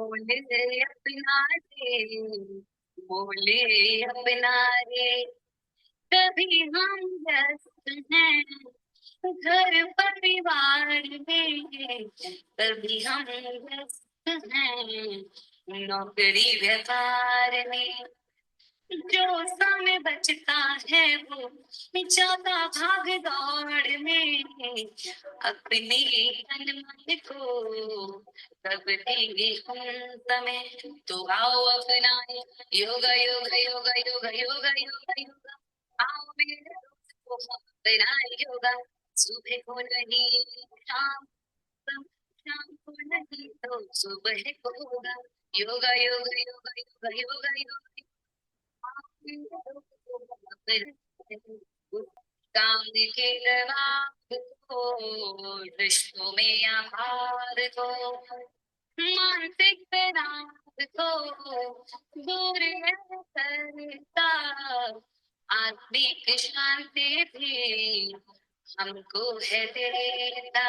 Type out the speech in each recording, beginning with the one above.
मोले अपना रे, मोले अपना रे। कभी हम व्यस्त हैं घर परिवार में, कभी हम व्यस्त हैं नौकरी व्यापार में। जो समय बचता है वो ज्यादा भाग दौड़ में, अपने तन मन को कब देंगे हम समय। तो आओ अपनाए योगा योगा योगा योगा योगा योगा योगा। आओ मेरे दोस्त को अपनाए योगा, सुबह को नहीं शाम को, शाम को नहीं तो सुबह को होगा। योगा योगा योगा योगा योगा योगा। काम के जवाब को रिश्तों में आहार को, मानसिक तनाव को दूर है करता, आत्मिक शांति भी हमको है देता।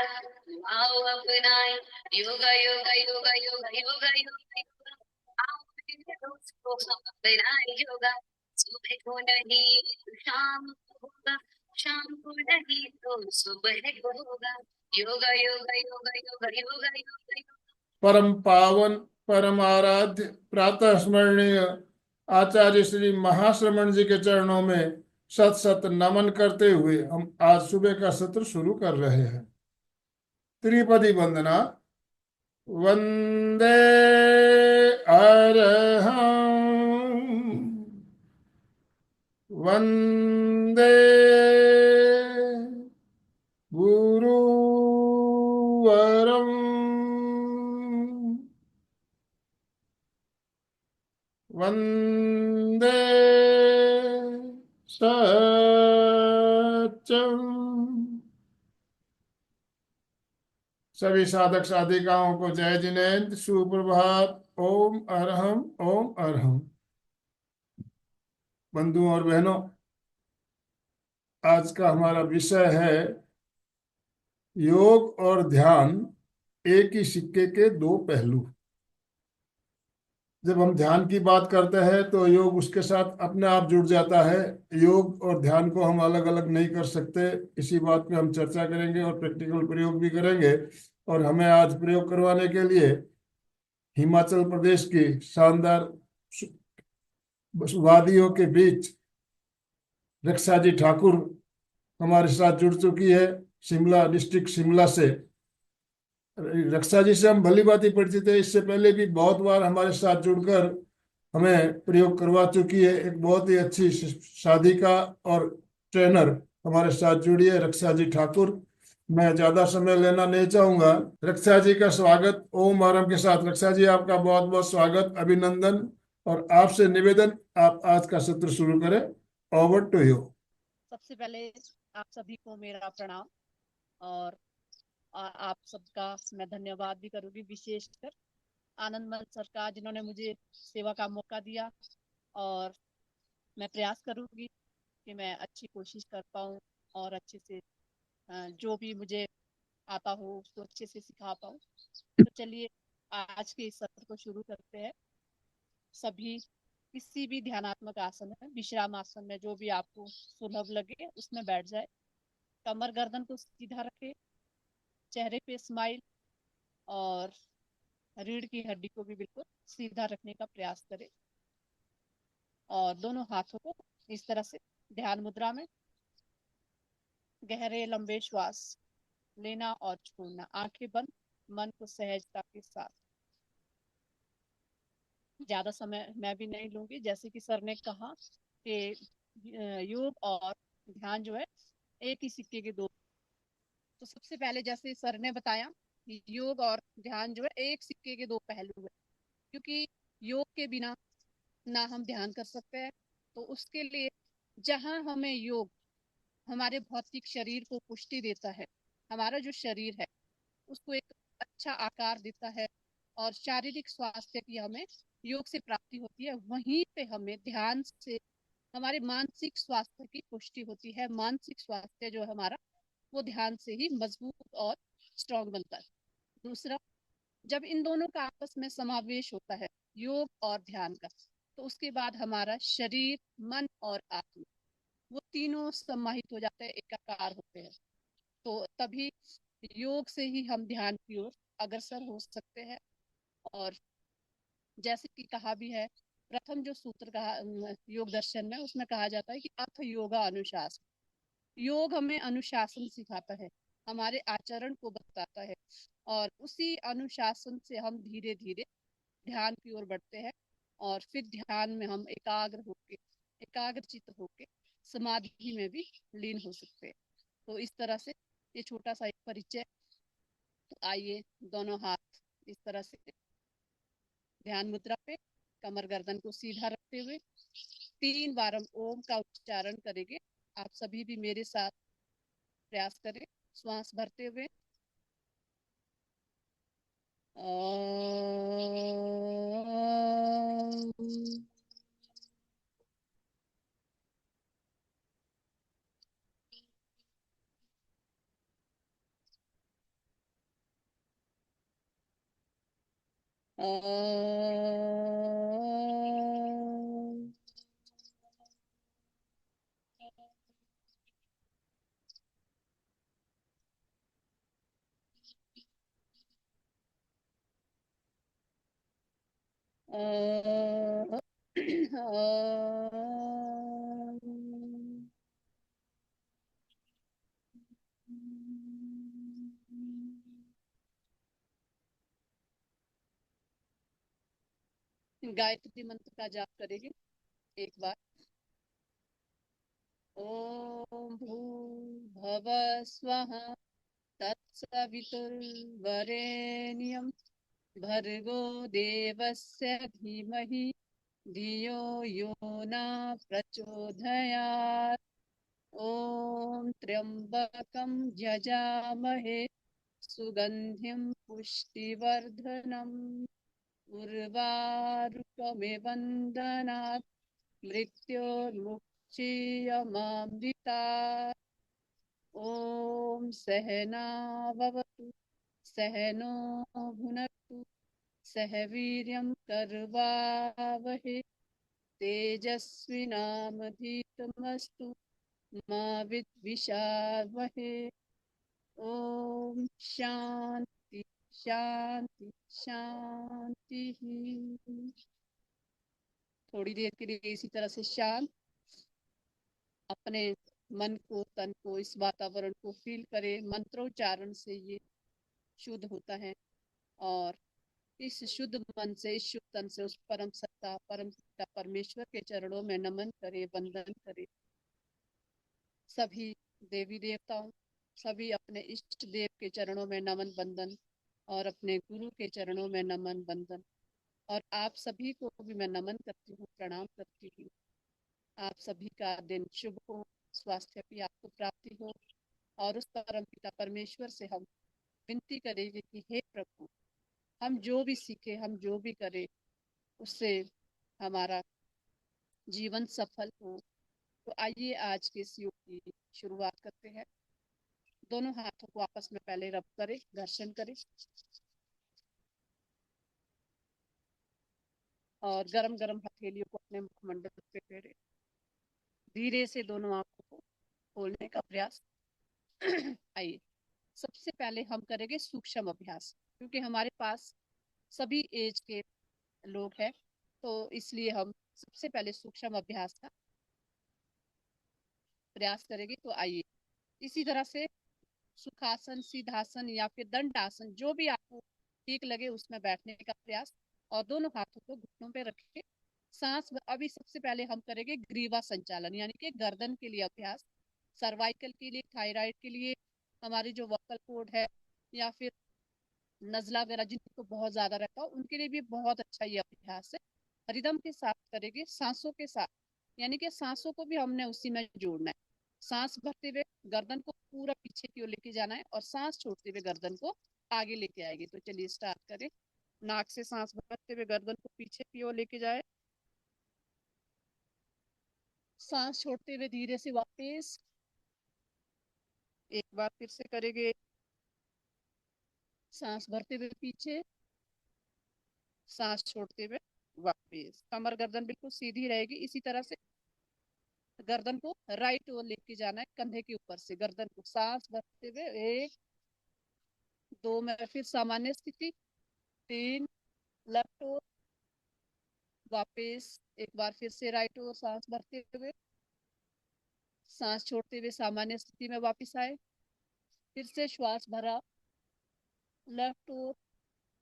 आओ अपनाए योगा योगा योगा योगा योगा योगा योगा। आओ मेरे दोस्त को अपनाए योगा, सुबह को नहीं तो शाम को होगा, शाम को नहीं तो सुबह को होगा। योगा योगा योगा योगा योगा योगा योगा। परम पावन परम आराध्य प्रातः स्मरणीय आचार्य श्री महाश्रमण जी के चरणों में सत सत नमन करते हुए हम आज सुबह का सत्र शुरू कर रहे हैं। त्रिपदी वंदना। वंदे अरहं, वंदे गुरुवरं, वंदे सत्यम। सभी साधक साधिकाओं को जय जिनेन्द्र, सुप्रभात। ओम अरहम ओम अरहम। बंधुओं और बहनों, आज का हमारा विषय है योग और ध्यान एक ही सिक्के के दो पहलू। जब हम ध्यान की बात करते हैं तो योग उसके साथ अपने आप जुड़ जाता है। योग और ध्यान को हम अलग अलग नहीं कर सकते। इसी बात पे हम चर्चा करेंगे और प्रैक्टिकल प्रयोग भी करेंगे। और हमें आज प्रयोग करवाने के लिए हिमाचल प्रदेश की शानदार वादियों के बीच रक्षा जी ठाकुर हमारे साथ जुड़ चुकी है, शिमला डिस्ट्रिक्ट शिमला से। रक्षा जी से हम भली भांति परिचित है, इससे पहले भी बहुत बार हमारे साथ जुड़कर हमें प्रयोग करवा चुकी है। एक बहुत ही अच्छी साधिका और ट्रेनर हमारे साथ जुड़ी है, रक्षा जी ठाकुर। मैं ज्यादा समय लेना नहीं चाहूंगा। रक्षा जी का स्वागत ओम आरम के साथ। रक्षा जी, आपका बहुत बहुत स्वागत, अभिनंदन। और आपसे निवेदन, आप आज का सत्र शुरू करें। Over to you. सबसे पहले आप सभी को मेरा प्रणाम, और आप सबका मैं धन्यवाद भी करूंगी, विशेषकर आनंदमल सर का, जिन्होंने मुझे सेवा का मौका दिया। और मैं प्रयास करूंगी कि मैं अच्छी कोशिश कर पाऊं और अच्छे से जो भी मुझे आता हो उसको अच्छे से सिखा पाऊं। तो चलिए आज के इस सत्र को शुरू करते हैं। सभी किसी भी ध्यानात्मक आसन है, विश्राम आसन में, जो भी आपको सुलभ लगे उसमें बैठ जाए। कमर गर्दन को सीधा रखे, चेहरे पे स्माइल, और रीढ़ की हड्डी को भी बिल्कुल सीधा रखने का प्रयास करें। और दोनों हाथों को इस तरह से ध्यान मुद्रा में गहरे लंबे श्वास लेना और छोड़ना, आंखें बंद, मन को सहजता के साथ। ज्यादा समय मैं भी नहीं लूंगी। जैसे कि सर ने कहा कि योग और ध्यान जो है एक ही सिक्के के दो। तो सबसे पहले जैसे सर ने बताया, योग और ध्यान जो है एक सिक्के के दो पहलू है। क्योंकि योग के बिना ना हम ध्यान कर सकते हैं। तो उसके लिए जहां हमें योग हमारे भौतिक शरीर को पुष्टि देता है, हमारा जो शरीर है उसको एक अच्छा आकार देता है, और शारीरिक स्वास्थ्य की हमें योग से प्राप्ति होती है, वहीं पे हमें ध्यान से हमारे मानसिक स्वास्थ्य की पुष्टि होती है। मानसिक स्वास्थ्य जो है हमारा, वो ध्यान से ही मजबूत और स्ट्रांग बनता है। दूसरा, जब इन दोनों का आपस में समावेश होता है, योग और ध्यान का, तो उसके बाद हमारा शरीर, मन और आत्मा, वो तीनों समाहित हो जाते हैं, एकाकार होते हैं। तो तभी योग से ही हम ध्यान की ओर अग्रसर हो सकते हैं। और जैसे कि कहा भी है, प्रथम जो सूत्र कहा योग दर्शन में, उसमें कहा जाता है कि अथ योगा अनुशासन। योग हमें अनुशासन सिखाता है, हमारे आचरण को बताता है, और उसी अनुशासन से हम धीरे धीरे ध्यान की ओर बढ़ते हैं। और फिर ध्यान में हम एकाग्रचित होके समाधि में भी लीन हो सकते हैं। तो इस तरह से ये छोटा सा एक परिचय। तो आइए, दोनों हाथ इस तरह से ध्यान मुद्रा पे, कमर गर्दन को सीधा रखते हुए 3 बार हम ओम का उच्चारण करेंगे। आप सभी भी मेरे साथ प्रयास करें, श्वास भरते हुए ओम। ओम। ओम। गायत्री मंत्र का जाप करेंगे एक बार। ओम भूर्भुव स्वः तत्सवितुर्वरेण्यं भर्गो देवस्य धीमहि धियो यो न प्रचोदयात्। ओम त्र्यंबकं यजामहे सुगंधिं पुष्टिवर्धनम् उर्वारुकमिव बन्धनात् मृत्योर्मुक्षीयमामृतात्। ॐ सहनाववतु सहनो भुनक्तु सह वीर्यं कर्वावहै तेजस्विनामधीतमस्तु मा विद्विषावहै। ओम शांति शांति शांति। थोड़ी देर के लिए इसी तरह से शांत अपने मन को, तन को, इस वातावरण को फील करें। मंत्रोच्चारण से ये शुद्ध होता है, और इस शुद्ध मन से, इस शुद्ध तन से उस परम सत्ता, परम पिता परमेश्वर के चरणों में नमन करें, वंदन करें। सभी देवी देवताओं, सभी अपने इष्ट देव के चरणों में नमन वंदन, और अपने गुरु के चरणों में नमन वंदन। और आप सभी को भी मैं नमन करती हूँ, प्रणाम करती हूँ। आप सभी का दिन शुभ हो, स्वास्थ्य की आपको प्राप्ति हो। और उस परम पिता परमेश्वर से हम विनती करेंगे कि हे प्रभु, हम जो भी सीखे, हम जो भी करें, उससे हमारा जीवन सफल हो। तो आइए आज के इस योग की शुरुआत करते हैं। दोनों हाथों को आपस में पहले रब करें, घर्षण करें, और गरम गरम हथेलियों को अपने मुखमंडल पे फेरें। धीरे से दोनों आंखों को खोलने का प्रयास। आइए, सबसे पहले हम करेंगे सूक्ष्म अभ्यास, क्योंकि हमारे पास सभी एज के लोग हैं, तो इसलिए हम सबसे पहले सूक्ष्म अभ्यास का प्रयास करेंगे। तो आइए, इसी तरह से सुखासन, सीधासन या फिर दंड आसन, जो भी आपको ठीक लगे उसमें बैठने का प्रयास, और दोनों हाथों को घुटनों पे रखें। सांस अभी सबसे पहले हम करेंगे ग्रीवा संचालन, यानी कि गर्दन के लिए अभ्यास, सर्वाइकल के लिए, थायराइड के लिए, हमारी जो वोकल कोड है, या फिर नजला वगैरह जिनको बहुत ज्यादा रहता है, उनके लिए भी बहुत अच्छा ये अभ्यास है। रिदम के साथ करेंगे, सांसों के साथ, यानी कि सांसों को भी हमने उसी में जोड़ना है। सांस भरते हुए गर्दन को पूरा पीछे की ओर लेके जाना है, और सांस छोड़ते हुए गर्दन को आगे लेके आएंगे। तो चलिए स्टार्ट करें। नाक से सांस भरते हुए गर्दन को पीछे की ओर लेके जाए, सांस छोड़ते हुए धीरे से वापस। एक बार फिर से करेंगे, सांस भरते हुए पीछे, सांस छोड़ते हुए वापस। कमर गर्दन बिल्कुल सीधी रहेगी। इसी तरह से गर्दन को राइट ओर लेके जाना है, कंधे के ऊपर से गर्दन को। सांस भरते हुए 1 2 में फिर सामान्य स्थिति, 3 लेफ्ट ओर वापस। एक बार फिर से राइट ओर सांस भरते हुए, सांस छोड़ते हुए सामान्य स्थिति में वापस आए। फिर से श्वास भरा, लेफ्ट ओर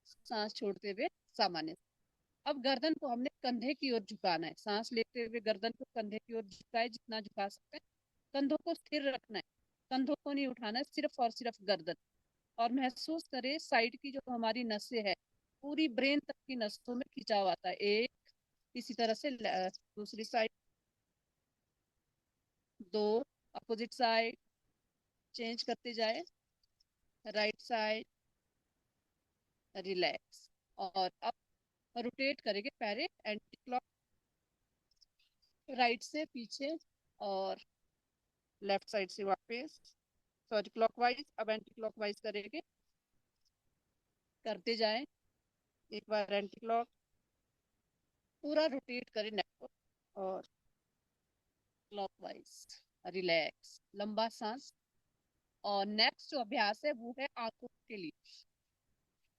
सांस छोड़ते हुए सामान्य। अब गर्दन को हमने कंधे की ओर झुकाना है। सांस लेते हुए गर्दन को कंधे की ओर झुकाए, जितना झुका सकते हैं। कंधों को स्थिर रखना है, कंधों को नहीं उठाना है, सिर्फ और सिर्फ गर्दन। और महसूस करें साइड की जो हमारी नसें है, पूरी ब्रेन तक की नसों में खिंचाव आता है। एक, इसी तरह से दूसरी साइड, 2, अपोजिट साइड, चेंज करते जाए, राइट साइड, रिलैक्स। और अब रोटेट करेंगे पैरे एंटी क्लॉक, राइट से पीछे और लेफ्ट साइड से वापस, सॉरी क्लॉकवाइज। अब एंटी क्लॉकवाइज करेंगे, करते जाए। एक बार एंटी क्लॉक, पूरा रोटेट करें नेक को, और क्लॉकवाइज, रिलैक्स, लंबा सांस। और नेक्स्ट जो अभ्यास है वो है आंखों के लिए,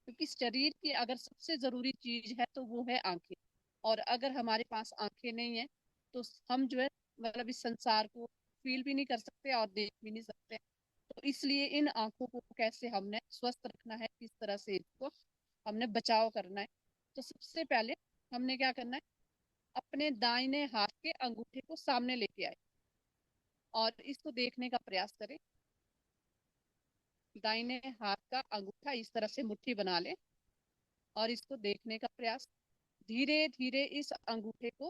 क्योंकि शरीर की अगर सबसे जरूरी चीज है तो वो है आंखें। और अगर हमारे पास आंखें नहीं है तो हम जो है मतलब इस संसार को फील भी नहीं कर सकते और देख भी नहीं सकते। तो इसलिए इन आंखों को कैसे हमने स्वस्थ रखना है, किस तरह से इसको हमने बचाव करना है। तो सबसे पहले हमने क्या करना है, अपने दाहिने हाथ के अंगूठे को सामने लेके आए और इसको देखने का प्रयास करें। दाहिने हाथ का अंगूठा इस तरह से मुट्ठी बना ले और इसको देखने का प्रयास। धीरे धीरे इस अंगूठे को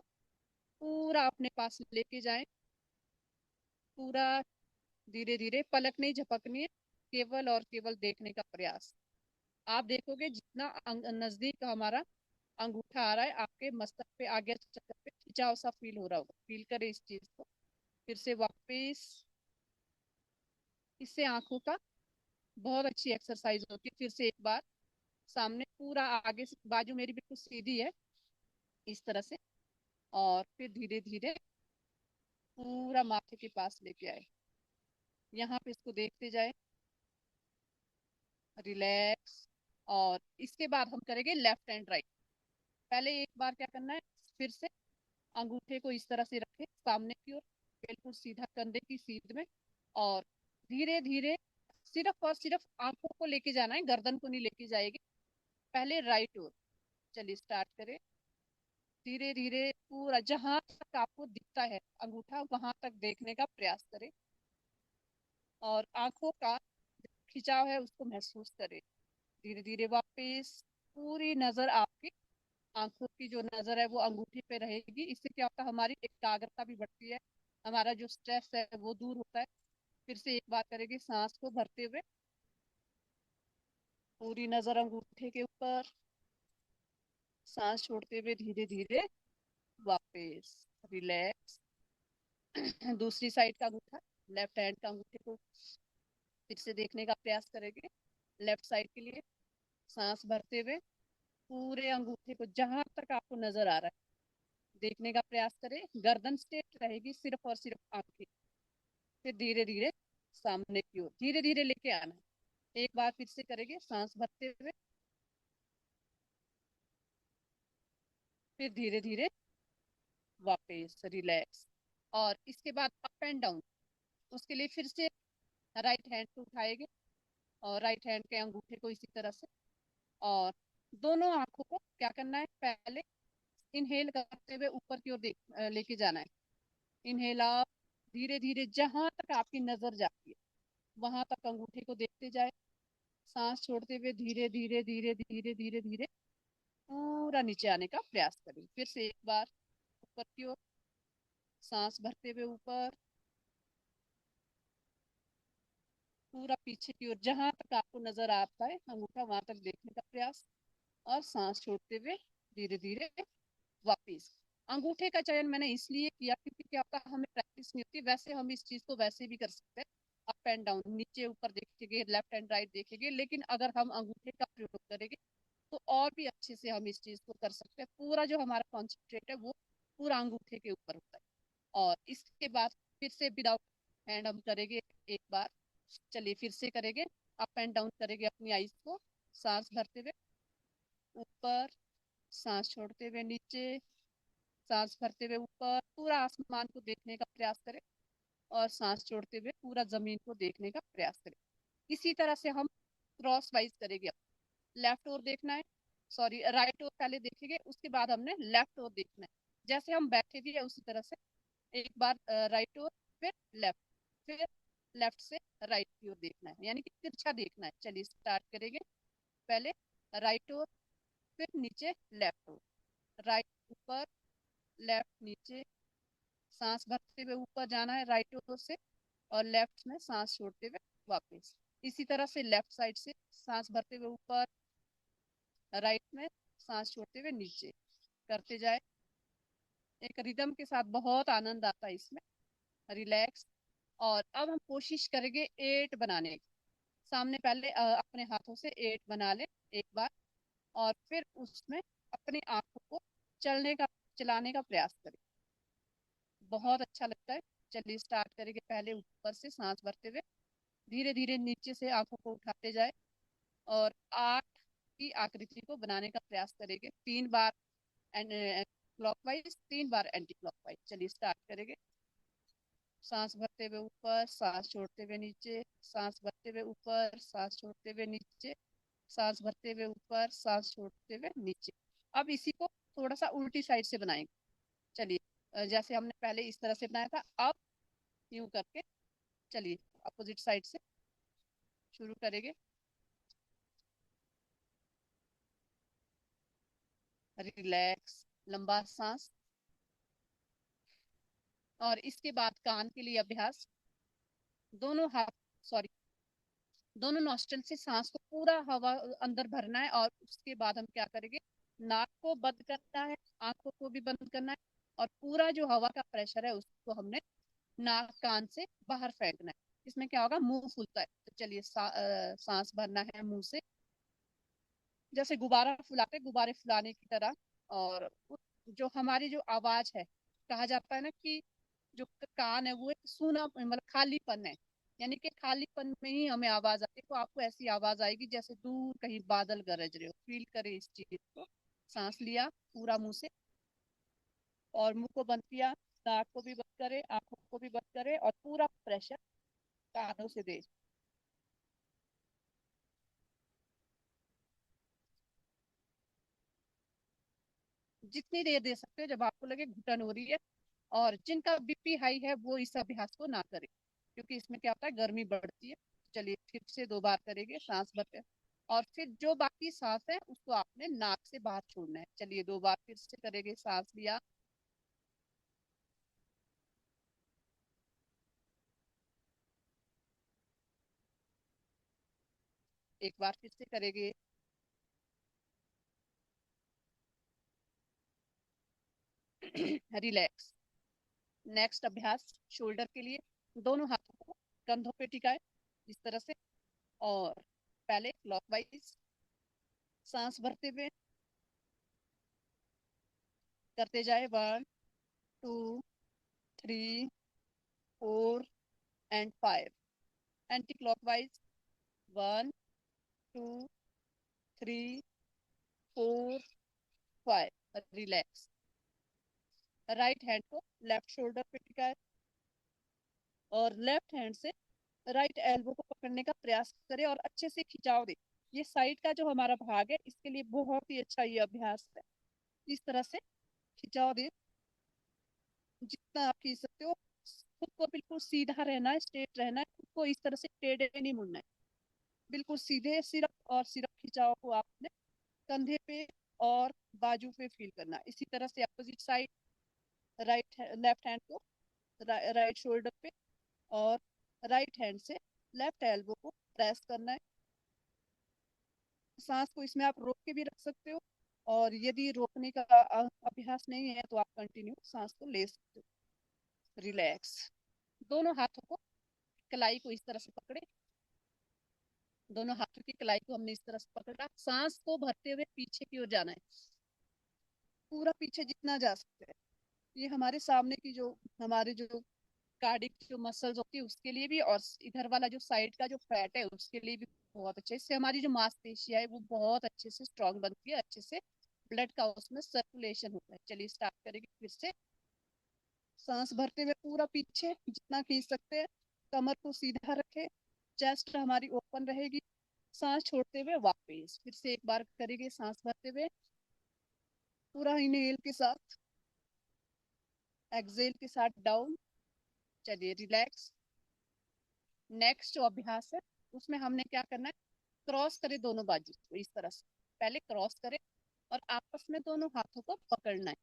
पूरा अपने पास लेके जाएं, पूरा धीरे धीरे, पलक नहीं झपकनी है, केवल और केवल देखने का प्रयास। आप देखोगे जितना नजदीक हमारा अंगूठा आ रहा है, आपके मस्तक पे, आगे चक्कर पे खिंचाव सा फील हो रहा होगा। फील करें इस चीज को। फिर से वापस, इससे आंखों का बहुत अच्छी एक्सरसाइज होती है। फिर से एक बार सामने, पूरा आगे से, बाजू मेरी बिल्कुल सीधी है इस तरह से। और फिर धीरे धीरे पूरा माथे के पास लेके आए, यहाँ पे इसको देखते जाए, रिलैक्स। और इसके बाद हम करेंगे लेफ्ट एंड राइट। पहले एक बार क्या करना है, फिर से अंगूठे को इस तरह से रखें सामने की ओर, बिल्कुल सीधा कंधे की सीध में। और धीरे धीरे सिर्फ और सिर्फ आंखों को लेके जाना है, गर्दन को नहीं लेके जाएगी। पहले राइट ओर, चलिए स्टार्ट करें। धीरे धीरे पूरा जहां तक आपको दिखता है अंगूठा, वहां तक देखने का प्रयास करें और आंखों का खिंचाव है उसको महसूस करें। धीरे धीरे वापस, पूरी नजर आपकी आंखों की जो नजर है वो अंगूठे पे रहेगी। इससे क्या होता है, हमारी एकाग्रता भी बढ़ती है, हमारा जो स्ट्रेस है वो दूर होता है। फिर से एक बार करेंगे, सांस को भरते हुए पूरी नजर अंगूठे के ऊपर, सांस छोड़ते हुए धीरे धीरे वापस, रिलैक्स। दूसरी साइड का अंगूठा, लेफ्ट हैंड का अंगूठे को फिर से देखने का प्रयास करेंगे, लेफ्ट साइड के लिए। सांस भरते हुए पूरे अंगूठे को जहां तक आपको नजर आ रहा है देखने का प्रयास करें। गर्दन स्ट्रेट रहेगी, सिर्फ और सिर्फ आंखें। फिर धीरे धीरे सामने की ओर धीरे धीरे लेके आना है। एक बार फिर से करेंगे, सांस भरते हुए फिर धीरे धीरे वापस, रिलैक्स। और इसके बाद अप एंड डाउन, उसके लिए फिर से राइट हैंड को उठाएंगे और राइट हैंड के अंगूठे को इसी तरह से, और दोनों आंखों को क्या करना है, पहले इनहेल करते हुए ऊपर की ओर लेके जाना है। इनहेल आप, धीरे धीरे जहां तक आपकी नजर जाती है वहां तक अंगूठे को देखते जाए। सांस छोड़ते हुए धीरे धीरे धीरे धीरे धीरे धीरे पूरा नीचे आने का प्रयास करें। फिर से एक बार ऊपर की ओर, सांस भरते हुए ऊपर, पूरा पीछे की ओर जहां तक आपको नजर आता है अंगूठा वहां तक देखने का प्रयास। और सांस छोड़ते हुए धीरे धीरे वापिस। अंगूठे का चयन मैंने इसलिए किया क्योंकि क्या होता है, हमें प्रैक्टिस नहीं होती। वैसे हम इस चीज को वैसे भी कर सकते हैं, अप एंड डाउन, नीचे ऊपर देखेंगे, लेफ्ट एंड राइट देखेंगे, लेकिन अगर हम अंगूठे का प्रयोग करेंगे तो और भी अच्छे से हम इस चीज को कर सकते हैं। पूरा जो हमारा कॉन्सेंट्रेट है वो पूरा अंगूठे के ऊपर होता है। और इसके बाद फिर से विदाउट हैंड हम करेंगे एक बार। चलिए फिर से करेंगे, अप एंड डाउन करेंगे अपनी आईज को, सांस भरते हुए ऊपर, सांस छोड़ते हुए नीचे, सांस भरते हुए ऊपर, पूरा आसमान को देखने का प्रयास करें और सांस छोड़ते हुए पूरा जमीन को देखने का प्रयास करें। इसी तरह से हम क्रॉस वाइज करेंगे। लेफ्ट ओर देखना है, सॉरी राइट ओर पहले देखेंगे, उसके बाद हमने लेफ्ट ओर देखना है। जैसे हम बैठे भी है उसी तरह से एक बार राइट ओर, फिर लेफ्ट, फिर लेफ्ट से राइट की ओर देखना है, यानी कि तिरछा देखना है। चलिए स्टार्ट करेंगे। पहले राइट ओर, फिर नीचे लेफ्ट ओर, राइट ऊपर, लेफ्ट नीचे, सांस भरते हुए ऊपर जाना है राइट ओर से, और लेफ्ट में सांस छोड़ते हुए वापस। इसी तरह से लेफ्ट साइड से सांस भरते हुए ऊपर, राइट में सांस छोड़ते हुए नीचे करते जाए। एक रिदम के साथ बहुत आनंद आता है इसमें, रिलैक्स। और अब हम कोशिश करेंगे 8 बनाने की। सामने पहले अपने हाथों से 8 बना ले एक बार, और फिर उसमें अपनी आंखों को चलाने का प्रयास करें। बहुत अच्छा लगता है। चलिए स्टार्ट करेंगे। पहले ऊपर से सांस भरते हुए धीरे धीरे नीचे से आंखों को उठाते जाए और 8 की आकृति को बनाने का प्रयास करेंगे। 3 बार क्लॉकवाइज, 3 बार एंटी क्लॉकवाइज। चलिए स्टार्ट करेंगे। सांस भरते हुए ऊपर, सांस छोड़ते हुए नीचे, सांस भरते हुए ऊपर, सांस छोड़ते हुए नीचे, सांस भरते हुए ऊपर, सांस छोड़ते हुए नीचे। अब इसी को थोड़ा सा उल्टी साइड से बनाएंगे। चलिए जैसे हमने पहले इस तरह से बनाया था, अब यूं करके चलिए अपोजिट साइड से शुरू करेंगे। रिलैक्स, लंबा सांस। और इसके बाद कान के लिए अभ्यास। दोनों हाथ, सॉरी, दोनों नॉस्ट्रल से सांस को पूरा हवा अंदर भरना है, और उसके बाद हम क्या करेंगे, नाक को बंद करना है, आंखों को भी बंद करना है, और पूरा जो हवा का प्रेशर है उसको हमने नाक कान से बाहर फेंकना है। इसमें क्या होगा, मुंह फूलता है। तो चलिए सांस भरना है मुंह से, जैसे गुब्बारा फुलाते, गुब्बारे फुलाने की तरह। और जो हमारी जो आवाज है, कहा जाता है ना कि जो कान है वो एक सूना मतलब खालीपन है, यानी कि खालीपन में ही हमें आवाज आती है। तो आपको ऐसी आवाज आएगी जैसे दूर कहीं बादल गरज रहे हो। फील करें इस चीज को। सांस लिया पूरा मुंह से और मुंह को बंद किया, नाक को भी बंद करे, आंखों को भी बंद करे, और पूरा प्रेशर कानों से दे। जितनी देर दे सकते हो जब आपको लगे घुटन हो रही है। और जिनका बीपी हाई है वो इस अभ्यास को ना करें, क्योंकि इसमें क्या होता है, गर्मी बढ़ती है। चलिए फिर से 2 बार करेंगे सांस भरते, और फिर जो बाकी सांस है उसको आपने नाक से बाहर छोड़ना है। चलिए 2 बार फिर से करेंगे। सांस लिया, एक बार फिर से करेंगे। रिलैक्स। नेक्स्ट अभ्यास शोल्डर के लिए। दोनों हाथों को कंधों पे टिकाए इस तरह से, और पहले क्लॉकवाइज सांस भरते हुए करते जाए। 1 2 3 4 and 5। Anti clockwise 1 2 3 4 5। Relax. Right hand को लेफ्ट शोल्डर पे टिकाए और लेफ्ट हैंड से राइट एल्बो को पकड़ने का प्रयास करें और अच्छे से खिंचाव दे। ये साइड का जो हमारा भाग है इसके लिए बहुत ही अच्छा ये अभ्यास है। इस तरह से खिंचाव दे जितना आप खींच सकते हो। खुद को बिल्कुल सीधा रहना है, स्ट्रेट रहना है, खुद को इस तरह से टेढ़े नहीं मुड़ना है, बिल्कुल सीधे। सिर्फ और सिर्फ खिंचाव को आपने कंधे पे और बाजू पे फील करना। इसी तरह से opposite side, right left hand को राइट शोल्डर पे, और राइट हैंड से लेफ्ट एल्बो को प्रेस करना है। सांस को इसमें आप रोक के भी रख सकते हो, और यदि रोकने का अभ्यास नहीं है तो आप कंटिन्यू सांस को ले सकते हो। रिलैक्स। दोनों हाथों को कलाई को इस तरह से पकड़े दोनों हाथों की कलाई को हमने इस तरह से पकड़ा, सांस को भरते हुए पीछे की ओर जाना है, पूरा पीछे जितना जा सकते हैं। ये हमारे सामने की जो हमारे जो कार्डिक जो मसल्स होती है उसके लिए भी, और इधर वाला जो साइड का जो फैट है उसके लिए भी बहुत अच्छा है। इससे हमारी जो मांसपेशियां है वो बहुत अच्छे से स्ट्रांग बनती है, अच्छे से ब्लड का उसमें सर्कुलेशन होता है। चलिए स्टार्ट करेंगे फिर से। सांस भरते हुए पूरा पीछे जितना खींच सकते हैं, कमर को सीधा रखे, चेस्ट हमारी ओपन रहेगी। सांस छोड़ते हुए वापस फिर से एक बार करेंगे, सांस भरते हुए पूरा इनहेल के साथ, एक्सहेल के साथ डाउन। चलिए रिलैक्स। नेक्स्ट जो अभ्यास है उसमें हमने क्या करना है, क्रॉस करें दोनों बाजू को इस तरह से, पहले क्रॉस करें और आपस में दोनों हाथों को पकड़ना है।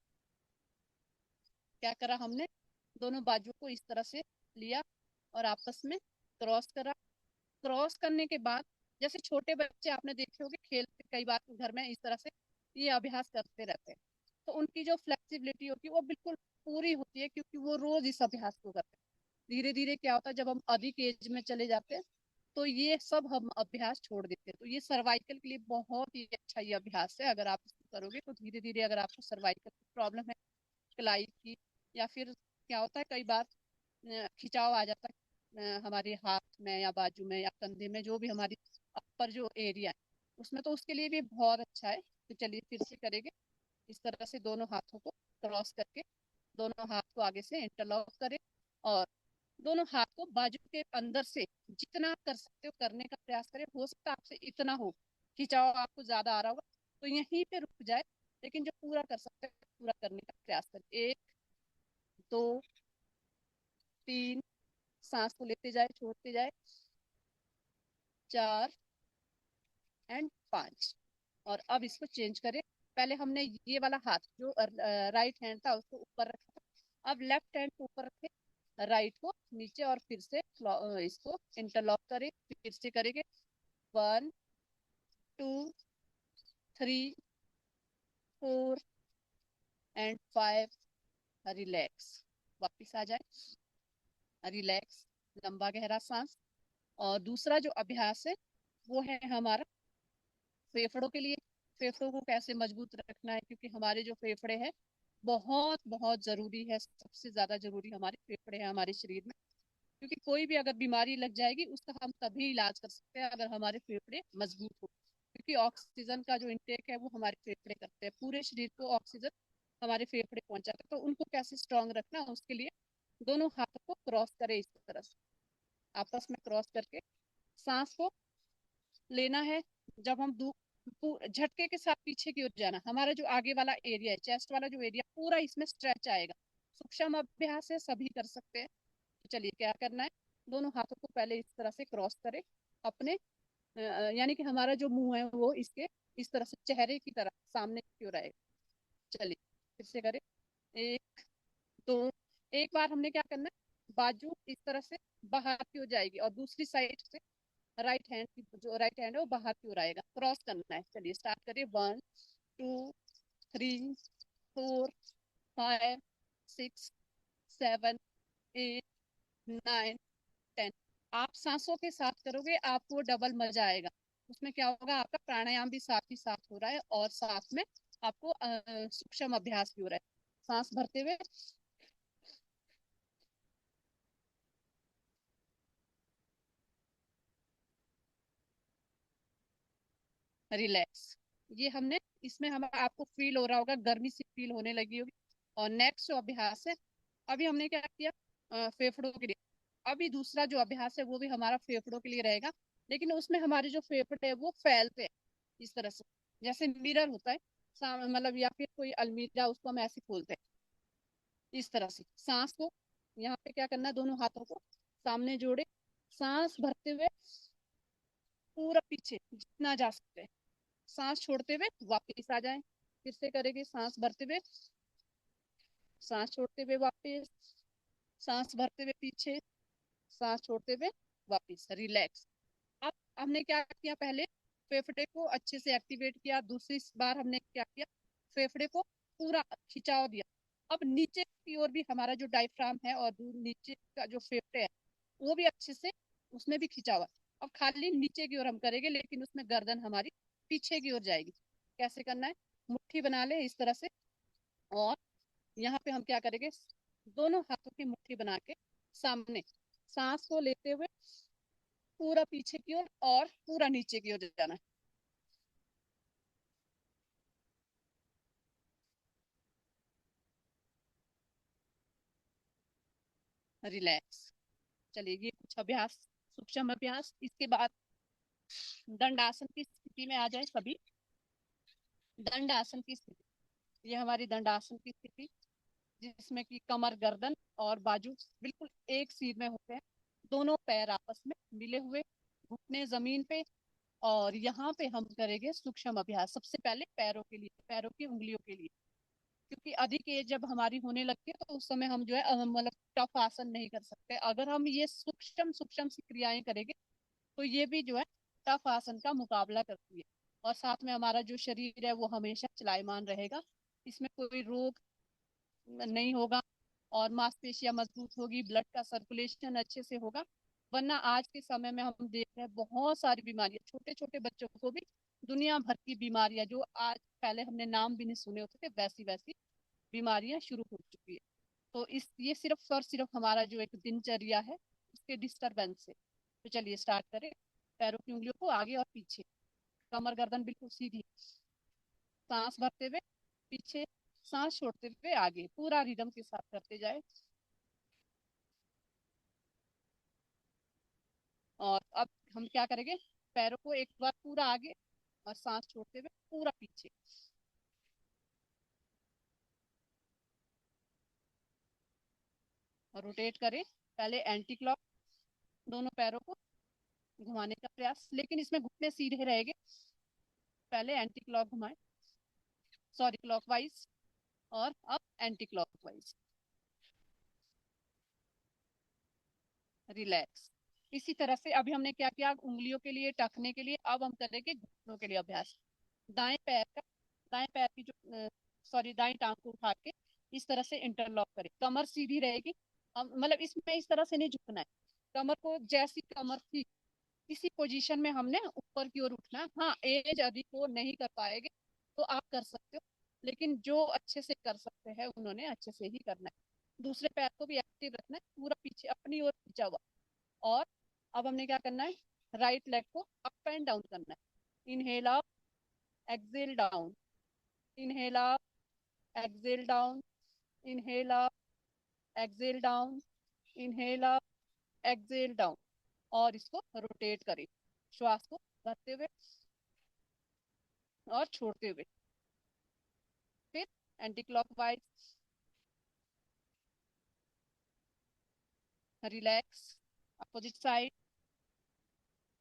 क्या करा हमने, दोनों बाजू को इस तरह से लिया और आपस में क्रॉस करा। क्रॉस करने के बाद जैसे छोटे बच्चे आपने देखे होंगे खेलते कई बार घर में इस तरह से ये अभ्यास करते रहते हैं, तो उनकी जो फ्लेक्सिबिलिटी होती है वो बिल्कुल पूरी होती है, क्योंकि वो रोज इस अभ्यास को करते हैं। धीरे धीरे क्या होता है, जब हम अधिक एज में चले जाते हैं तो ये सब हम अभ्यास छोड़ देते हैं। तो ये सर्वाइकल के लिए बहुत ही अच्छा ये अभ्यास है। अगर आप इसको करोगे तो धीरे धीरे, अगर आपको सर्वाइकल की प्रॉब्लम है, कलाई की, या फिर क्या होता है कई बार खिंचाव आ जाता है हमारे हाथ में या बाजू में या कंधे में, जो भी हमारी अपर जो एरिया है उसमें, तो उसके लिए भी बहुत अच्छा है। तो चलिए फिर से करेंगे इस तरह से, दोनों हाथों को क्रॉस करके दोनों हाथ को आगे से इंटरलॉक करें और दोनों हाथ को बाजू के अंदर से जितना आप कर सकते हो करने का प्रयास करें। हो सकता है आपसे इतना हो, खिंचाव आपको ज्यादा आ रहा होगा तो यहीं पे रुक जाए, लेकिन जो पूरा कर सकते हैं पूरा करने का प्रयास करें। एक, दो, तीन, सांस को लेते जाए छोड़ते जाए, चार एंड पांच। और अब इसको चेंज करें। पहले हमने ये वाला हाथ जो राइट हैंड था उसको ऊपर रखा था, अब लेफ्ट हैंड को ऊपर रखे, राइट को नीचे, और फिर से इसको इंटरलॉक करें। फिर से करेंगे, 1, 2, 3, 4 एंड 5। रिलैक्स, वापिस आ जाए, रिलैक्स, लंबा गहरा सांस। और दूसरा जो अभ्यास है वो है हमारा फेफड़ों के लिए। फेफड़ों को कैसे मजबूत रखना है, क्योंकि हमारे जो फेफड़े हैं बहुत बहुत जरूरी है, सबसे ज्यादा जरूरी हमारे फेफड़े हैं हमारे शरीर में। क्योंकि कोई भी अगर बीमारी लग जाएगी उसका हम तभी इलाज कर सकते हैं अगर हमारे फेफड़े मजबूत हो। क्योंकि ऑक्सीजन का जो इंटेक है वो हमारे फेफड़े करते हैं, पूरे शरीर को ऑक्सीजन हमारे फेफड़े पहुंचाते हैं। तो उनको कैसे स्ट्रांग रखना, उसके लिए दोनों हाथों को क्रॉस करें इस तरह से, आपस में क्रॉस करके सांस को लेना है। जब हम झटके के साथ पीछे की ओर जाना, हमारा जो आगे वाला एरिया है, चेस्ट वाला जो एरिया पूरा इसमें स्ट्रेच आएगा। सूक्ष्म अभ्यास है, सभी कर सकते हैं। तो चलिए क्या करना है, दोनों हाथों को पहले इस तरह से क्रॉस करें अपने, यानी कि हमारा जो मुंह है वो इसके इस तरह से चेहरे की तरह सामने की ओर आएगा। चलिए फिर से करें, एक, दो। एक बार हमने क्या करना है, बाजू इस तरह से बाहर की ओर जाएगी और दूसरी साइड से राइट हैंड की जो राइट हैंड है वो बाहर की ओर आएगा, क्रॉस करना है। चलिए स्टार्ट करिए, 1, 2, 3, 4, 5, 6, 7, 8, 9, 10। आप सांसों के साथ करोगे आपको डबल मजा आएगा। उसमें क्या होगा, आपका प्राणायाम भी साथ ही साथ हो रहा है और साथ में आपको सूक्ष्म अभ्यास भी हो रहा है। सांस भरते हुए, रिलैक्स। ये हमने, इसमें हम आपको फील हो रहा होगा, गर्मी सी फील होने लगी होगी। और नेक्स्ट जो अभ्यास है, अभी हमने क्या किया, फेफड़ों के लिए। अभी दूसरा जो अभ्यास है वो भी हमारा फेफड़ों के लिए रहेगा, लेकिन उसमें हमारे जो फेफड़े है वो फैलते हैं इस तरह से, जैसे मिरर होता है मतलब, या फिर कोई अलमीरा, उसको हम ऐसे खोलते हैं इस तरह से। सांस को यहाँ पे क्या करना है, दोनों हाथों को सामने जोड़े, सांस भरते हुए पूरा पीछे जितना जा सकते हैं, सांस छोड़ते हुए वापस आ जाएं। फिर से करेंगे, सांस भरते हुए, सांस छोड़ते हुए वापस, सांस भरते हुए पीछे, सांस छोड़ते हुए वापस, रिलैक्स। अब हमने क्या किया, पहले फेफड़े को अच्छे से एक्टिवेट किया, दूसरी बार हमने क्या किया, फेफड़े को पूरा खिंचाव दिया। अब नीचे की ओर भी हमारा जो डायफ्राम है और नीचे का जो फेफड़े है वो भी अच्छे से, उसमें भी खिंचाव है। अब खाली नीचे की ओर हम करेंगे, लेकिन उसमें गर्दन हमारी पीछे की ओर जाएगी। कैसे करना है, मुट्ठी बना ले इस तरह से, और यहाँ पे हम क्या करेंगे, दोनों हाथों की मुट्ठी बना के सामने, सांस को लेते हुए पूरा पीछे की ओर और पूरा नीचे की ओर जाना है। रिलैक्स। चलिए, ये कुछ अभ्यास, सूक्ष्म अभ्यास। इसके बाद दंडासन की स्थिति में आ जाए सभी। दंडासन की स्थिति, ये हमारी दंडासन की स्थिति, जिसमें कि कमर, गर्दन और बाजू बिल्कुल एक सीध में होते हैं, दोनों पैर आपस में मिले हुए, घुटने जमीन पे। और यहाँ पे हम करेंगे सूक्ष्म अभ्यास। सबसे पहले पैरों के लिए, पैरों की उंगलियों के लिए, क्योंकि अधिक एज जब हमारी होने लगती है तो उस समय हम जो है मतलब टफ आसन नहीं कर सकते। अगर हम ये सूक्ष्म सूक्ष्म सी क्रियाएं करेंगे तो ये भी जो है टफ आसन का मुकाबला करती है, और साथ में हमारा जो शरीर है वो हमेशा चलायमान रहेगा, इसमें कोई रोग नहीं होगा, और मांसपेशियां मजबूत होगी, ब्लड का सर्कुलेशन अच्छे से होगा। वरना आज के समय में हम देख रहे हैं बहुत सारी बीमारियां, छोटे छोटे बच्चों को भी दुनिया भर की बीमारियां, जो आज पहले हमने नाम भी नहीं सुने होते थे, वैसी वैसी बीमारियां शुरू हो चुकी है। तो इस ये सिर्फ और सिर्फ हमारा जो एक दिनचर्या है उसके डिस्टरबेंस से। तो चलिए स्टार्ट करें। पैरों की उंगलियों को आगे और पीछे, कमर गर्दन बिल्कुल सीधी, सांस भरते हुए पीछे, सांस छोड़ते हुए आगे, पूरा रिदम के साथ करते जाए। और अब हम क्या करेंगे, पैरों को एक बार पूरा आगे और सांस छोड़ते हुए पूरा पीछे। और रोटेट करें, पहले एंटी क्लॉक, दोनों पैरों को घुमाने का प्रयास, लेकिन इसमें घुटने सीधे रहेंगे। पहले एंटी क्लॉक घुमाए, सॉरी क्लॉकवाइज, और अब एंटी क्लॉकवाइज। रिलैक्स। इसी तरह से अभी हमने क्या किया, उंगलियों के लिए, टखने के लिए, अब हम करेंगे घुटनों के लिए अभ्यास। दाएं पैर का, दाएं पैर की जो सॉरी दाएं टांग को उठा के इस तरह से इंटरलॉक करें, कमर सीधी रहेगी। मतलब इसमें इस तरह से नहीं झुकना है, कमर को जैसी कमर थी इसी पोजीशन में हमने ऊपर की ओर उठना है। हाँ, एज अधिक हो नहीं कर पाएंगे तो आप कर सकते हो, लेकिन जो अच्छे से कर सकते हैं उन्होंने अच्छे से ही करना है। दूसरे पैर को भी एक्टिव रखना है, पूरा पीछे अपनी ओर खींचा हुआ। और अब हमने क्या करना है, राइट लेग को अप एंड डाउन करना है। Inhale up, exhale down, inhale up, exhale down, inhale up, exhale down, inhale up, exhale down. और इसको रोटेट करें, श्वास को भरते हुए और छोड़ते हुए। फिर anti clockwise, relax, opposite side.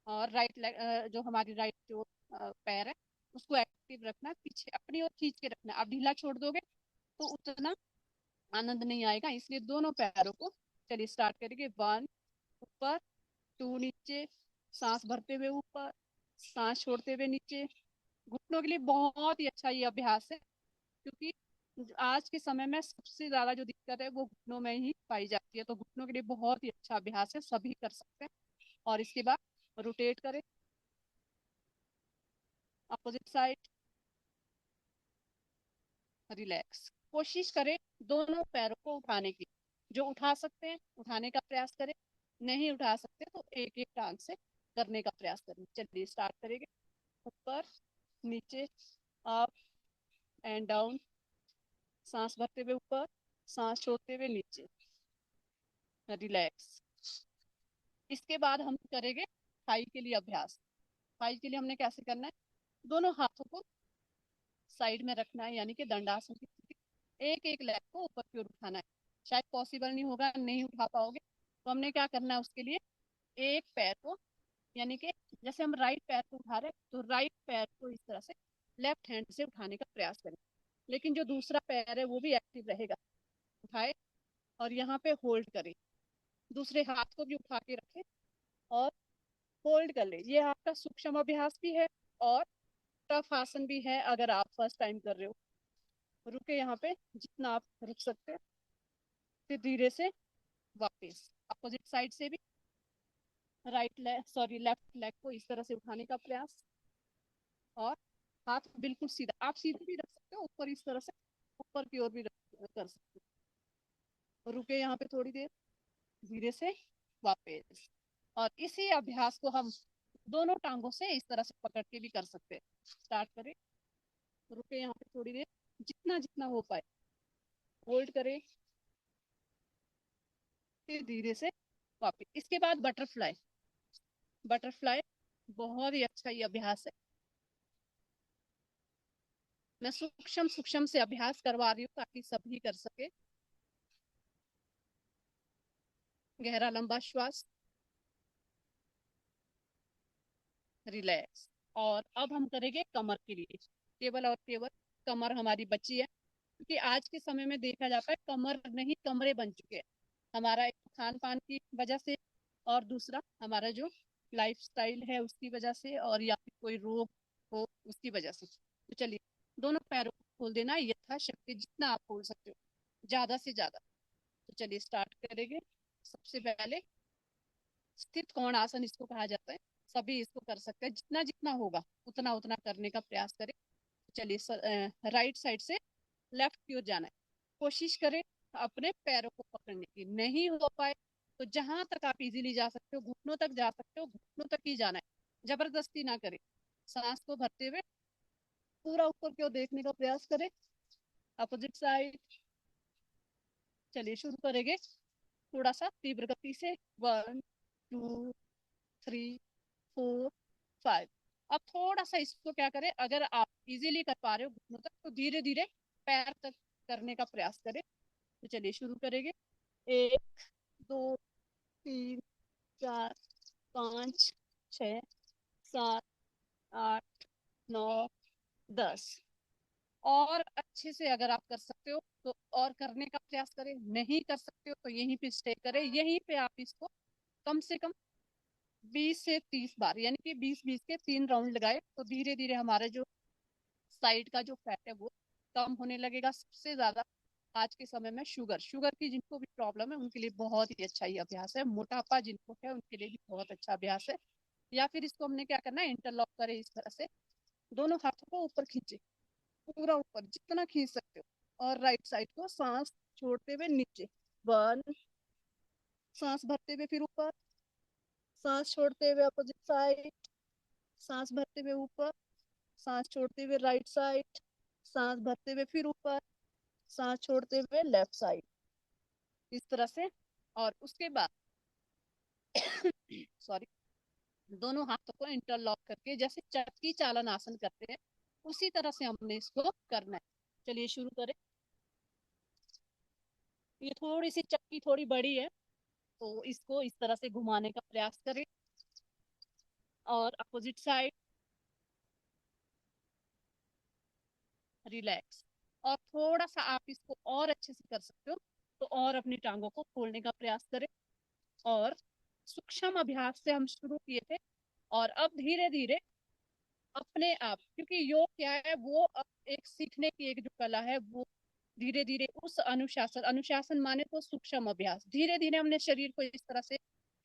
और राइट लेग, जो हमारी राइट जो पैर है उसको एक्टिव रखना है, पीछे अपनी ओर खींच के रखना है। आप ढीला छोड़ दोगे तो उतना आनंद नहीं आएगा, इसलिए दोनों पैरों को, चलिए स्टार्ट करेंगे। वन ऊपर, टू नीचे, सांस भरते हुए ऊपर, सांस छोड़ते हुए नीचे। घुटनों के लिए बहुत ही अच्छा ये अभ्यास है, क्योंकि आज के समय में सबसे ज्यादा जो दिक्कत है वो घुटनों में ही पाई जाती है। तो घुटनों के लिए बहुत ही अच्छा अभ्यास है, सभी कर सकते हैं। और इसके बाद रोटेट करें, अपोजिट साइड, रिलैक्स। कोशिश करें दोनों पैरों को उठाने की, जो उठा सकते हैं उठाने का प्रयास करें, नहीं उठा सकते तो एक एक टांग से करने का प्रयास करें। चलिए स्टार्ट करेंगे। ऊपर, नीचे, अप एंड डाउन, सांस भरते हुए ऊपर, सांस छोड़ते हुए नीचे, रिलैक्स। इसके बाद हम करेंगे थाई के लिए अभ्यास। थाई के लिए हमने कैसे करना है, दोनों हाथों को साइड में रखना है, यानी कि दंडासन की स्थिति। एक एक लेग को ऊपर की ओर उठाना है। शायद पॉसिबल नहीं होगा, नहीं उठा पाओगे, तो हमने क्या करना है उसके लिए, एक पैर को, यानी कि जैसे हम राइट पैर को उठा रहे हैं तो राइट पैर को इस तरह से लेफ्ट हैंड से उठाने का प्रयास करें, लेकिन जो दूसरा पैर है वो भी एक्टिव रहेगा। उठाए और यहाँ पे होल्ड करें, दूसरे हाथ को भी उठा के रखें और होल्ड कर ले। ये आपका सूक्ष्म अभ्यास भी है और टफ आसन भी है अगर आप फर्स्ट टाइम कर रहे हो। रुके यहाँ पे जितना आप रुक सकते हैं, फिर धीरे से वापस अपोजिट साइड से भी। लेफ्ट लेग को इस तरह से उठाने का प्रयास, और हाथ बिल्कुल सीधा, आप सीधे भी रख सकते हो, ऊपर इस तरह से ऊपर की ओर भी कर सकते हो। रुके यहाँ पे थोड़ी देर, धीरे से वापस। और इसी अभ्यास को हम दोनों टांगों से इस तरह से पकड़ के भी कर सकते हैं। स्टार्ट करें, रुके यहाँ पे थोड़ी देर, जितना जितना हो पाए होल्ड करें, फिर धीरे से वापस। इसके बाद बटरफ्लाई। बटरफ्लाई बहुत ही अच्छा ये अभ्यास है। मैं सूक्ष्म सूक्ष्म से अभ्यास करवा रही हूँ ताकि सभी कर सके। गहरा लंबा श्वास, रिलैक्स। और अब हम करेंगे कमर के लिए। केवल और केवल कमर हमारी बची है, क्योंकि आज के समय में देखा जाता है कमर नहीं कमरे बन चुके हैं, हमारा एक खान पान की वजह से, और दूसरा हमारा जो लाइफ स्टाइल है उसकी वजह से, और या फिर कोई रोग हो उसकी वजह से। तो चलिए, दोनों पैरों को खोल देना यथाशक्ति, जितना आप खोल सकते हो, ज्यादा से ज्यादा। तो चलिए स्टार्ट करेंगे। सबसे पहले स्थित कोण आसन इसको कहा जाता है, सभी इसको कर सकते हैं, जितना जितना होगा उतना उतना करने का प्रयास करें। चलिए, राइट साइड से लेफ्ट की ओर जाना है, कोशिश करें अपने पैरों को पकड़ने की। नहीं हो पाए तो जहां तक आप इजीली जा सकते हो, घुटनों तक जा सकते हो, घुटनों तक ही जाना है, जबरदस्ती ना करें। सांस को भरते हुए पूरा ऊपर की ओर देखने का प्रयास करें, अपोजिट साइड। चलिए शुरू करेंगे थोड़ा सा तीव्र गति से। 1 2 3 4 5। अब थोड़ा सा इसको क्या करें, अगर आप इजीली कर पा रहे हो घुटनों तक, तो धीरे धीरे पैर तक करने का प्रयास करें। तो चलिए शुरू करेंगे। 1 2 3 4 5 6 7 8 9 10। और अच्छे से अगर आप कर सकते हो तो और करने का प्रयास करें, नहीं कर सकते हो तो यहीं पे स्टे करें। यहीं पे आप इसको कम से कम 20 से 30 बार, यानी कि 20-20 के 3 राउंड लगाए, तो धीरे धीरे हमारे जो साइड का जो फैट है वो कम होने लगेगा। सबसे ज्यादा आज के समय में शुगर शुगर की जिनको भी प्रॉब्लम है उनके लिए बहुत ही अच्छा ये अभ्यास है। मोटापा जिनको है उनके लिए भी बहुत अच्छा अभ्यास है। या फिर इसको हमने क्या करना है, इंटरलॉक करें इस तरह से, दोनों हाथों को ऊपर खींचे, पूरा ऊपर जितना खींच सकते हो, और राइट साइड को सांस छोड़ते हुए नीचे। 1, सांस भरते हुए फिर ऊपर, सांस छोड़ते हुए अपोजिट साइड, सांस भरते हुए ऊपर, सांस छोड़ते हुए राइट साइड, सांस भरते हुए फिर ऊपर, सांस छोड़ते हुए लेफ्ट साइड, इस तरह से। और उसके बाद सॉरी, दोनों हाथों को इंटरलॉक करके जैसे चक्की चालन आसन करते हैं उसी तरह से हमने इसको करना है। चलिए शुरू करें। ये थोड़ी सी चक्की थोड़ी बड़ी है, तो इसको इस तरह से घुमाने का प्रयास करें। और अपोजिट साइड, रिलैक्स। और थोड़ा सा आप इसको और अच्छे से कर सकते हो तो और अपनी टांगों को खोलने का प्रयास करें। और सूक्ष्म अभ्यास से हम शुरू किए थे, और अब धीरे धीरे अपने आप, क्योंकि योग क्या है, वो एक सीखने की एक जो कला है, वो धीरे धीरे उस अनुशासन, अनुशासन माने तो सूक्ष्म अभ्यास, धीरे धीरे हमने शरीर को इस तरह से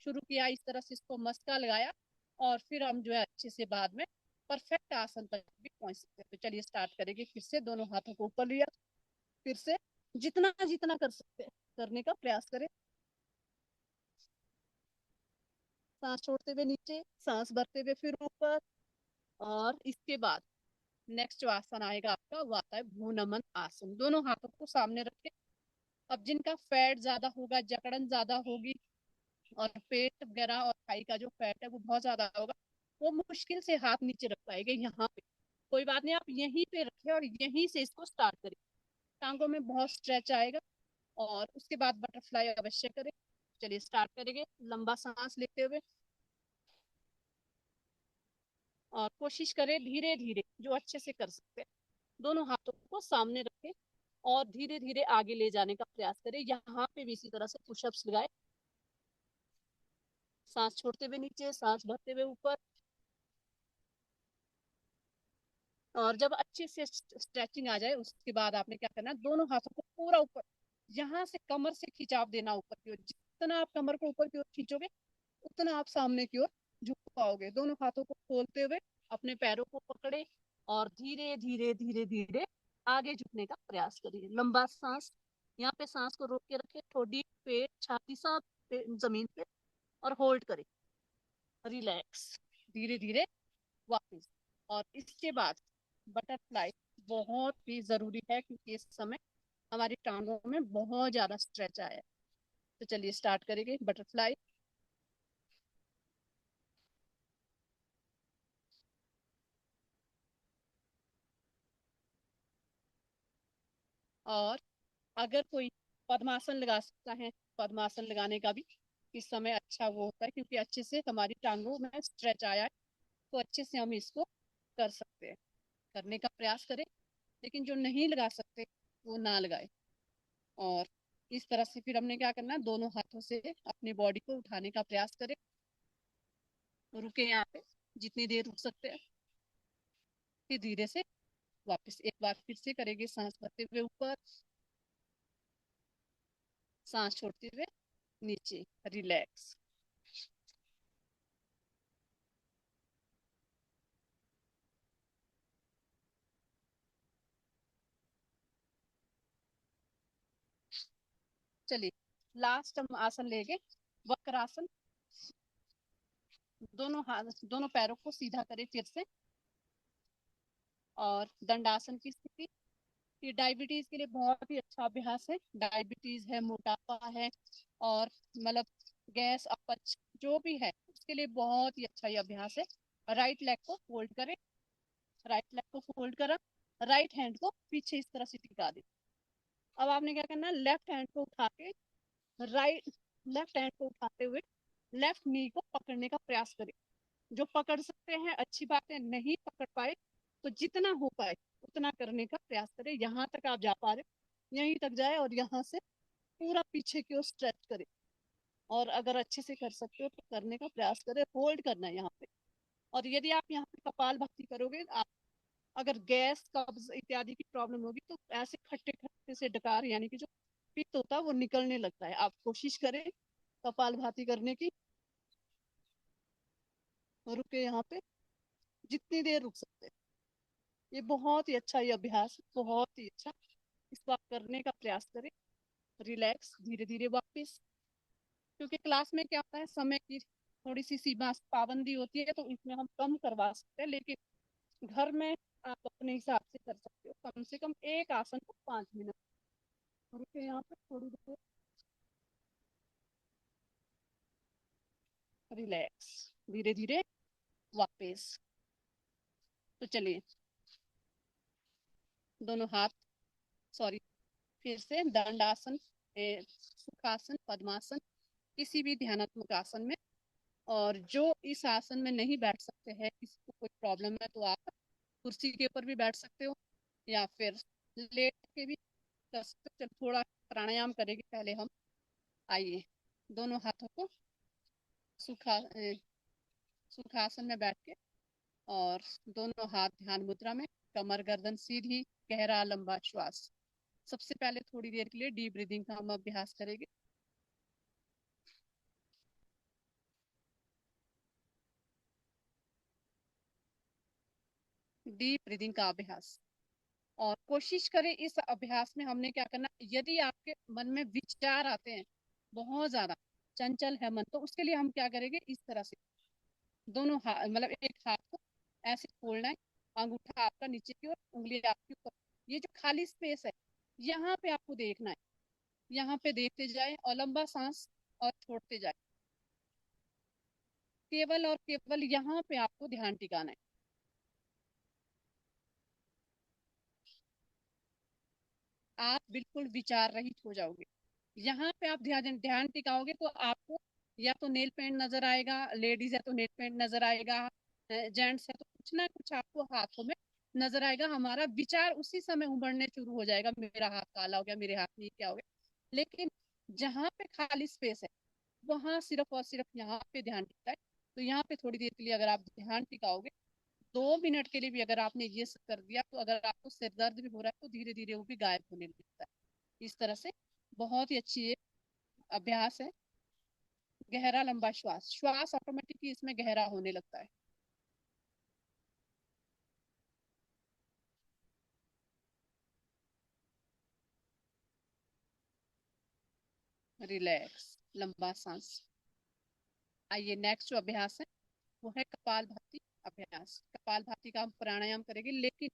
शुरू किया, इस तरह से इसको मस्का लगाया, और फिर हम जो है अच्छे से बाद में परफेक्ट आसन तक भी पहुंच सकते हैं। तो चलिए स्टार्ट करेंगे फिर से। दोनों हाथों को ऊपर लिया, फिर से जितना जितना कर सकते हैं करने का प्रयास करें। सांस छोड़ते हुए नीचे, सांस भरते हुए फिर ऊपर। और इसके बाद नेक्स्ट जो आसन आएगा आपका, वो आता है भ्रूनमन आसन। दोनों हाथों को सामने रखें। अब जिनका फैट ज्यादा होगा, जकड़न ज्यादा होगी, और पेट वगैरह और थाई का जो फैट है वो बहुत ज्यादा होगा, वो मुश्किल से हाथ नीचे रख पाएंगे यहाँ पे। कोई बात नहीं, आप यहीं पे रखें और यहीं से इसको स्टार्ट करें। टांगों में बहुत स्ट्रेच आएगा, और उसके बाद बटरफ्लाई अवश्य करें। चलिए स्टार्ट करेंगे। लंबा सांस लेते हुए, और कोशिश करें धीरे धीरे जो अच्छे से कर सकते हैं, दोनों हाथों को सामने रखें और धीरे धीरे आगे ले जाने का प्रयास करें। यहाँ पे भी इसी तरह से पुशअप्स लगाए, सांस छोड़ते हुए नीचे, सांस भरते हुए ऊपर। और जब अच्छे से स्ट्रेचिंग आ जाए उसके बाद आपने क्या करना है, दोनों हाथों को पूरा ऊपर, यहाँ से कमर से खिंचाव देना ऊपर की ओर। जितना आप कमर को ऊपर की ओर खींचोगे उतना आप सामने की ओर झुक पाओगे। दोनों हाथों को खोलते हुए अपने पैरों को पकड़े और धीरे धीरे धीरे धीरे आगे झुकने का प्रयास करिए। लंबा सांस, यहाँ पे सांस को रोक के रखे, ठोडी, पेट, छाती सब जमीन पे, और होल्ड करें। रिलैक्स, धीरे धीरे वापस। और इसके बाद बटरफ्लाई बहुत ही जरूरी है, क्योंकि इस समय हमारी टांगों में बहुत ज्यादा स्ट्रेच आया है। तो चलिए स्टार्ट करेंगे बटरफ्लाई। और अगर कोई पद्मासन लगा सकता है, पद्मासन लगाने का भी इस समय अच्छा वो होता है, क्योंकि अच्छे से हमारी टांगों में स्ट्रेच आया है, तो अच्छे से हम इसको कर सकते हैं। करने का प्रयास करें, लेकिन जो नहीं लगा सकते वो ना लगाए। और इस तरह से फिर हमने क्या करना है, दोनों हाथों से अपनी बॉडी को उठाने का प्रयास करें। रुके यहाँ पे जितनी देर रुक सकते हैं, फिर धीरे से वापस एक बार फिर से करेंगे। सांस भरते हुए ऊपर, सांस छोड़ते हुए नीचे। रिलैक्स। चलिए लास्ट हम आसन लेंगे, वक्रासन। दोनों हाथ, दोनों पैरों को सीधा करें फिर से, और दंडासन की स्थिति। ये डायबिटीज के लिए बहुत ही अच्छा अभ्यास है। डायबिटीज है, मोटापा है, और मतलब गैस, अपच जो भी है, उसके लिए बहुत ही अच्छा ये अभ्यास है। राइट लेग को फोल्ड करें, राइट लेग को फोल्ड करा, राइट हैंड को पीछे इस तरह से टिका दे। अब आपने क्या करना है, लेफ्ट हैंड को उठा के राइट, लेफ्ट हैंड को उठाते हुए लेफ्ट नी को पकड़ने का प्रयास करें। जो पकड़ सकते हैं अच्छी बात है, नहीं पकड़ पाए तो जितना हो पाए उतना करने का प्रयास करें। यहाँ तक आप जा पा रहे यहीं तक जाए, और यहाँ से पूरा पीछे की ओर स्ट्रेच करें। और अगर अच्छे से कर सकते हो तो करने का प्रयास करें, होल्ड करना है यहाँ पे। और यदि आप यहाँ पे कपाल भाती करोगे, आप अगर गैस, कब्ज इत्यादि की प्रॉब्लम होगी, तो ऐसे खट्टे खट्टे से डकार, यानी कि जो पित्त होता है वो निकलने लगता है। आप कोशिश करें कपाल भाती करने की। रुके यहाँ पे जितनी देर रुक सकते हैं। ये बहुत ही अच्छा, ये अभ्यास बहुत ही अच्छा, इसको आप करने का प्रयास करें। रिलैक्स, धीरे धीरे वापस। क्योंकि क्लास में क्या होता है, समय की थोड़ी सी सीमा पाबंदी होती है, तो इसमें हम कम करवा सकते हैं, लेकिन घर में आप अपने हिसाब से कर सकते हो। कम से कम एक आसन को 5 मिनट। रुके यहाँ पे थोड़ी देर। रिलैक्स, धीरे धीरे वापस। तो चलिए दोनों हाथ, सॉरी, फिर से दंडासन, सुखासन, पद्मासन, किसी भी ध्यानात्मक आसन में। और जो इस आसन में नहीं बैठ सकते हैं, किसी को कोई प्रॉब्लम है, तो आप कुर्सी के ऊपर भी बैठ सकते हो, या फिर लेट के भी कर सकते हो। चल थोड़ा प्राणायाम करेंगे पहले हम। आइए, दोनों हाथों को सुखासन में बैठ के, और दोनों हाथ ध्यान मुद्रा में, कमर गर्दन सीधी, गहरा लंबा श्वास। सबसे पहले थोड़ी देर के लिए डीप ब्रीदिंग का हम अभ्यास करेंगे। डीप ब्रीदिंग का अभ्यास। और कोशिश करें इस अभ्यास में हमने क्या करना, यदि आपके मन में विचार आते हैं, बहुत ज्यादा चंचल है मन, तो उसके लिए हम क्या करेंगे, इस तरह से दोनों हाथ, मतलब एक हाथ को ऐसे खोलना है, अंगूठा आपका नीचे की ओर, उंगली आपकी ऊपर। ये जो खाली स्पेस है, यहाँ पे आपको देखना है। यहाँ पे देखते जाए और लंबा सांस और छोड़ते जाए। केवल और केवल यहाँ पे आपको ध्यान टिकाना है। आप बिल्कुल विचार रहित हो जाओगे। यहाँ पे आप ध्यान ध्यान टिकाओगे तो आपको या तो नेल पेंट नजर आएगा, लेडीज है तो नेल पेंट नजर आएगा, जेंट्स है तो कुछ ना कुछ आपको हाथों में नजर आएगा। हमारा विचार उसी समय उमड़ने शुरू हो जाएगा, मेरा हाथ काला हो गया, मेरे हाथ में ये क्या हो गया। लेकिन जहाँ पे खाली स्पेस है, वहां सिर्फ और सिर्फ यहाँ पे ध्यान टिकता है। तो यहाँ पे थोड़ी देर के लिए अगर आप ध्यान टिकाओगे, 2 मिनट के लिए भी अगर आपने ये सब कर दिया, तो अगर आपको सिर दर्द भी हो रहा है तो धीरे धीरे वो भी गायब होने लगता है। इस तरह से बहुत ही अच्छी ये अभ्यास है। गहरा लंबा श्वास, श्वास ऑटोमेटिकली इसमें गहरा होने लगता है। रिलैक्स, लंबा सांस। आइए नेक्स्ट जो अभ्यास है वो है कपालभाति अभ्यास। कपालभाति का हम प्राणायाम करेंगे, लेकिन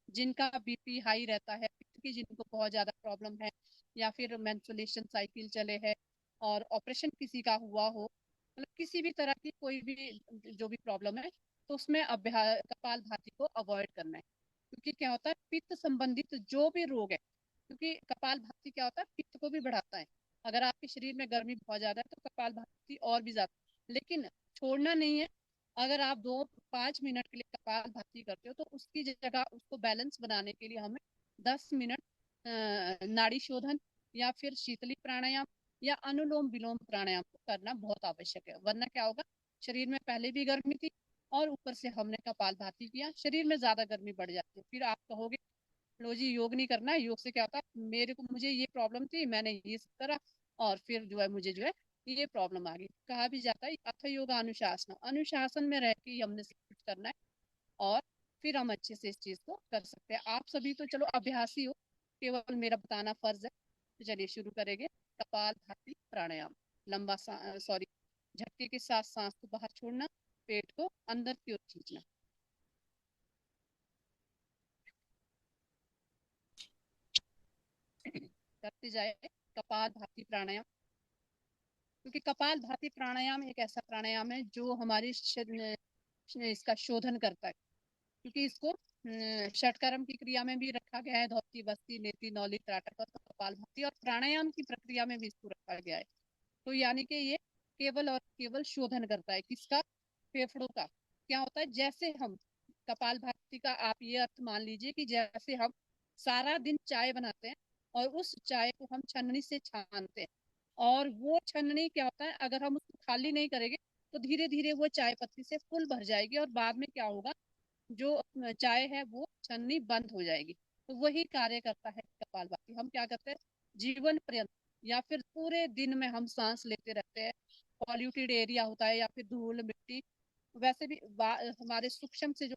जिनका बीपी हाई रहता है, पित्त की जिनको बहुत ज्यादा प्रॉब्लम है, या फिर मेंस्ट्रुएशन साइकिल चले है और ऑपरेशन किसी का हुआ हो, मतलब किसी भी तरह की कोई भी जो भी प्रॉब्लम है, तो उसमें अभ्यास कपालभाति को अवॉइड करना है। क्योंकि क्या होता है, पित्त संबंधित जो भी रोग है, क्योंकि कपालभाति क्या होता है, पित्त को भी बढ़ाता है। अगर आपके शरीर में गर्मी बहुत ज्यादा है तो कपालभाति और भी ज्यादा, लेकिन छोड़ना नहीं है। अगर आप 2-5 मिनट के लिए कपालभाति करते हो तो उसकी जगह उसको बैलेंस बनाने के लिए हमें 10 मिनट नाड़ी शोधन या फिर शीतली प्राणायाम या अनुलोम विलोम प्राणायाम करना बहुत आवश्यक है। वरना क्या होगा, शरीर में पहले भी गर्मी थी और ऊपर से हमने कपालभाति किया, शरीर में ज्यादा गर्मी बढ़ जाती है। फिर आप कहोगे लो जी योग नहीं करना है, योग से क्या होता है, मुझे ये प्रॉब्लम थी, मैंने ये सब करा और फिर जो है मुझे जो है ये प्रॉब्लम आ गई। कहा भी जाता है अथ योग अनुशासन, अनुशासन में रह के ही हमने सब कुछ करना है और फिर हम अच्छे से इस चीज को कर सकते हैं। आप सभी तो चलो अभ्यासी हो, केवल मेरा बताना फर्ज है। तो चलिए शुरू करेंगे। कपाल भाती प्राणायाम। लंबा सॉरी, झटके के साथ सांस को बाहर छोड़ना, पेट को अंदर की ओर खींचना। करते जाए कपाल भाती प्राणायाम। क्योंकि कपाल भाती प्राणायाम एक ऐसा प्राणायाम है जो हमारे इसका शोधन करता है। क्योंकि इसको षटकर्म की क्रिया में भी रखा गया है, धौती बस्ती नेति नौली त्राटक और कपाल भाती, और प्राणायाम की प्रक्रिया में भी इसको रखा गया है। तो यानी कि ये केवल और केवल शोधन करता है किसका, फेफड़ों का। क्या होता है, जैसे हम कपाल भाती का आप ये अर्थ मान लीजिए कि जैसे हम सारा दिन चाय बनाते हैं और उस चाय को हम छन्नी से छानते हैं, और वो छन्नी क्या होता है, अगर हम उसको खाली नहीं करेंगे तो धीरे धीरे वो चाय पत्ती से फुल भर जाएगी और बाद में क्या होगा, जो चाय है वो छन्नी बंद हो जाएगी। तो वही कार्य करता है कपालभाति। हम क्या करते हैं, जीवन पर्यंत या फिर पूरे दिन में हम सांस लेते रहते हैं, पॉल्यूटेड एरिया होता है या फिर धूल मिट्टी, वैसे भी हमारे सूक्ष्म से जो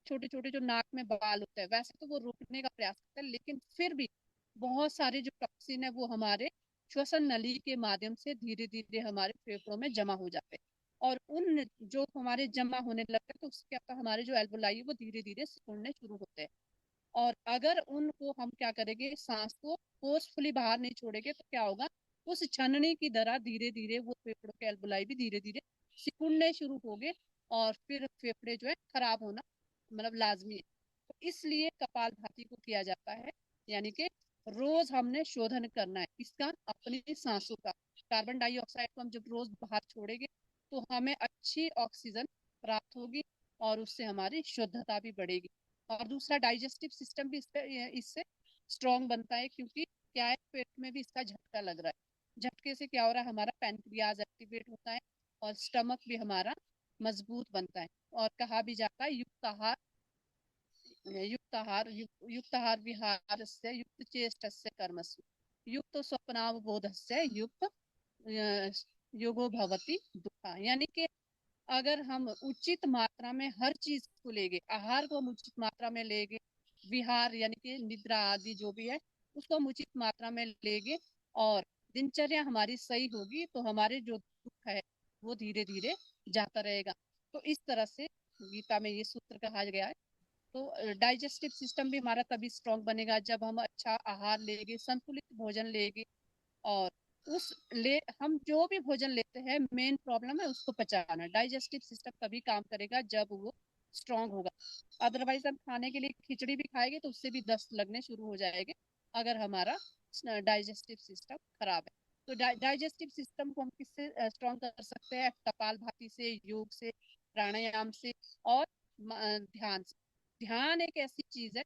छोटे छोटे जो नाक में बाल होते हैं, वैसे तो वो रोकने का प्रयास करते हैं, लेकिन फिर भी बहुत सारे जो टॉक्सिन है वो हमारे श्वसन नली के माध्यम से धीरे धीरे हमारे फेफड़ों में जमा हो जाते हैं। और उन जो हमारे जमा होने लगते हैं तो उससे क्या होता है, हमारे जो एल्वोलाई है वो धीरे धीरे सिकुड़ने शुरू होते हैं। और अगर उनको हम क्या करेंगे, सांस को फोर्सफुली बाहर नहीं छोड़ेंगे तो क्या होगा, उस छननी की तरह धीरे धीरे वो फेफड़ों के एल्वोलाई भी धीरे धीरे सिकुड़ने शुरू हो गए और फिर फेफड़े जो है खराब होना मतलब लाजमी है। तो इसलिए कपालभाति को किया जाता है, यानी कि रोज हमने शोधन करना है इसका, अपनी सांसों का। कार्बन डाइऑक्साइड को हम जब रोज बाहर छोड़ेंगे तो हमें अच्छी ऑक्सीजन प्राप्त होगी और उससे हमारी शुद्धता भी बढ़ेगी। और दूसरा, डाइजेस्टिव सिस्टम भी इससे स्ट्रांग बनता है, क्योंकि क्या है, पेट में भी इसका झटका लग रहा है। झटके से क्या हो रहा है, हमारा पैनक्रियाज एक्टिवेट होता है और स्टमक भी हमारा मजबूत बनता है। और कहा भी जाता है युक्त आहार विहार से युक्त चेष्टस्य कर्मसु युक्त स्वप्नावबोधस्य युक्त योगो भवति दुखा। यानी कि अगर हम उचित मात्रा में हर चीज को लेंगे, आहार को हम उचित मात्रा में लेंगे, विहार यानी कि निद्रा आदि जो भी है उसको हम उचित मात्रा में लेंगे, और दिनचर्या हमारी सही होगी तो हमारे जो दुख है वो धीरे धीरे जाता रहेगा। तो इस तरह से गीता में ये सूत्र कहा गया है। तो डाइजेस्टिव सिस्टम भी हमारा तभी स्ट्रांग बनेगा जब हम अच्छा आहार लेंगे, संतुलित भोजन लेंगे, और उस ले हम जो भी भोजन लेते हैं, मेन प्रॉब्लम है उसको पचाना। डाइजेस्टिव सिस्टम तभी काम करेगा जब वो स्ट्रांग होगा। अदरवाइज हम खाने के लिए खिचड़ी भी खाएंगे तो उससे भी दस्त लगने शुरू हो जाएंगे, अगर हमारा डाइजेस्टिव सिस्टम खराब है। तो डाइजेस्टिव सिस्टम को हम किससे स्ट्रांग कर सकते हैं, कपाल भाती से, योग से, प्राणायाम से, और ध्यान से। ध्यान एक ऐसी चीज है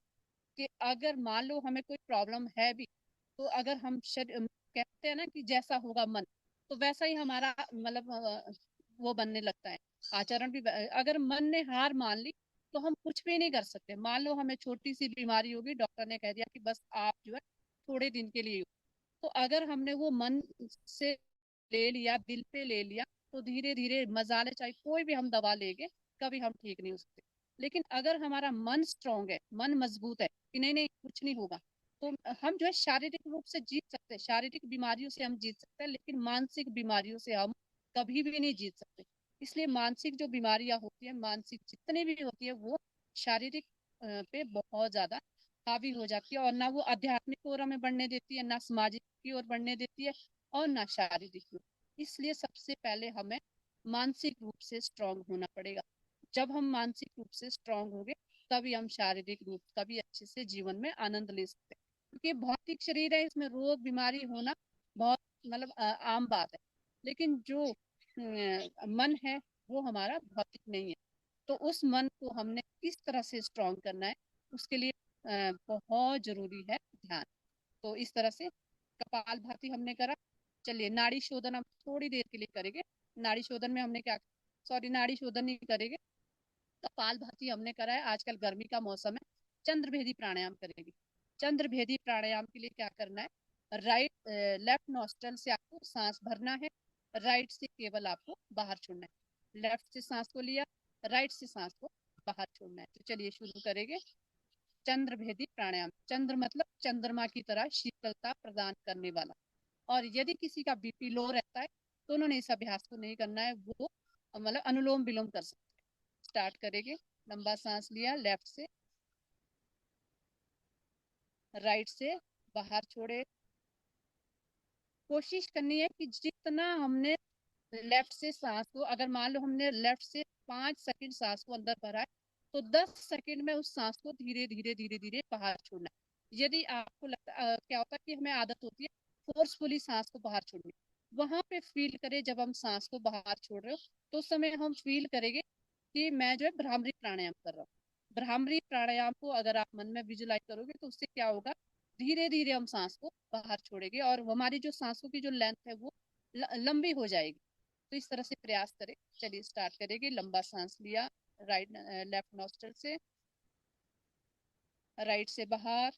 कि अगर मान लो हमें कोई प्रॉब्लम है भी, तो अगर हम कहते हैं ना कि जैसा होगा मन, तो वैसा ही हमारा मतलब वो बनने लगता है, आचरण भी। अगर मन ने हार मान ली तो हम कुछ भी नहीं कर सकते। मान लो हमें छोटी सी बीमारी होगी, डॉक्टर ने कह दिया कि बस आप जो है थोड़े दिन के लिए, तो अगर हमने वो मन से ले लिया, दिल पे ले लिया, तो धीरे धीरे मजाले चाहे कोई भी हम दवा लेंगे कभी हम ठीक नहीं हो सकते। लेकिन अगर हमारा मन स्ट्रांग है, मन मजबूत है कि नहीं नहीं कुछ नहीं होगा, तो हम जो है शारीरिक रूप से जीत सकते हैं, शारीरिक बीमारियों से हम जीत सकते हैं, लेकिन मानसिक बीमारियों से हम कभी भी नहीं जीत सकते। इसलिए मानसिक जो बीमारियां होती है, मानसिक जितनी भी होती है, वो शारीरिक पे बहुत ज्यादा हावी हो जाती है, और ना वो आध्यात्मिक ओर हमें बढ़ने देती है, ना सामाजिक की ओर बढ़ने देती है, और ना शारीरिक की ओर। इसलिए सबसे पहले हमें मानसिक रूप से स्ट्रांग होना पड़ेगा। जब हम मानसिक रूप से स्ट्रांग होंगे, तभी हम शारीरिक रूप का भी अच्छे से जीवन में आनंद ले सकते हैं। क्योंकि भौतिक शरीर है, इसमें रोग बीमारी होना बहुत मतलब आम बात है। लेकिन जो मन है वो हमारा भौतिक नहीं है। तो उस मन को हमने किस तरह से स्ट्रांग करना है, उसके लिए बहुत जरूरी है ध्यान। तो इस तरह से कपाल भाती हमने करा। चलिए नाड़ी शोधन हम थोड़ी देर के लिए करेंगे। नाड़ी शोधन में हमने क्या, सॉरी नाड़ी शोधन नहीं करेंगे, कपाल भाती हमने करा है। आजकल गर्मी का मौसम है, चंद्रभेदी प्राणायाम करेंगे। चंद्रभेदी प्राणायाम के लिए क्या करना है, राइट लेफ्ट नॉस्ट्रल से आपको सांस भरना है, राइट से केवल आपको बाहर छोड़ना है। लेफ्ट से सांस को लिया, राइट से सांस को बाहर छोड़ना है। तो चलिए शुरू करेंगे। चंद्रभेदी प्राणायाम, चंद्र मतलब चंद्रमा की तरह शीतलता प्रदान करने वाला। और यदि किसी का बीपी लो रहता है तो उन्होंने इस अभ्यास को नहीं करना है, वो मतलब अनुलोम विलोम कर सकते हैं। स्टार्ट करेंगे। लंबा सांस लिया, लेफ्ट से, राइट से बाहर छोड़े। कोशिश करनी है कि जितना हमने लेफ्ट से सांस को, अगर मान लो हमने लेफ्ट से 5 सेकंड सांस को अंदर भरा है, तो 10 सेकंड में उस सांस को धीरे धीरे धीरे धीरे बाहर छोड़ना है। यदि आपको लगता क्या होता है कि हमें आदत होती है फोर्सफुली सांस को बाहर छोड़ने, वहां पे फील करें जब हम सांस को बाहर छोड़ रहे हो, तो उस समय हम फील करेंगे कि मैं जो है भ्रामरी प्राणायाम कर रहा हूँ। भ्रामरी प्राणायाम को अगर आप मन में विजुलाइज करोगे तो उससे क्या होगा, धीरे धीरे हम सांस को बाहर छोड़ेंगे और हमारी जो सांसों की जो लेंथ है वो लंबी हो जाएगी। तो इस तरह से प्रयास करें। चलिए स्टार्ट करेंगे। लंबा सांस लिया, राइट लेफ्ट नॉस्ट्रल से, राइट से बाहर,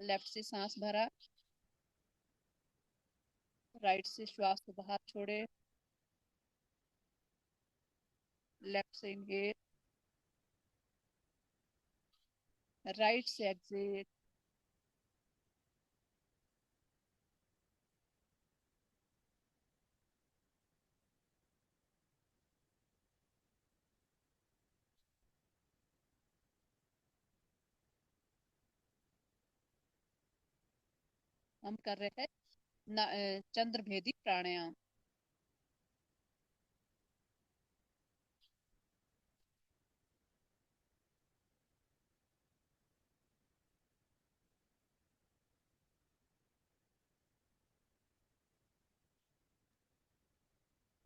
लेफ्ट से सांस भरा, राइट से श्वास को बाहर छोड़े, लेफ्ट से इनहेल, राइट से एक्सेल। हम कर रहे हैं चंद्रभेदी प्राणायाम।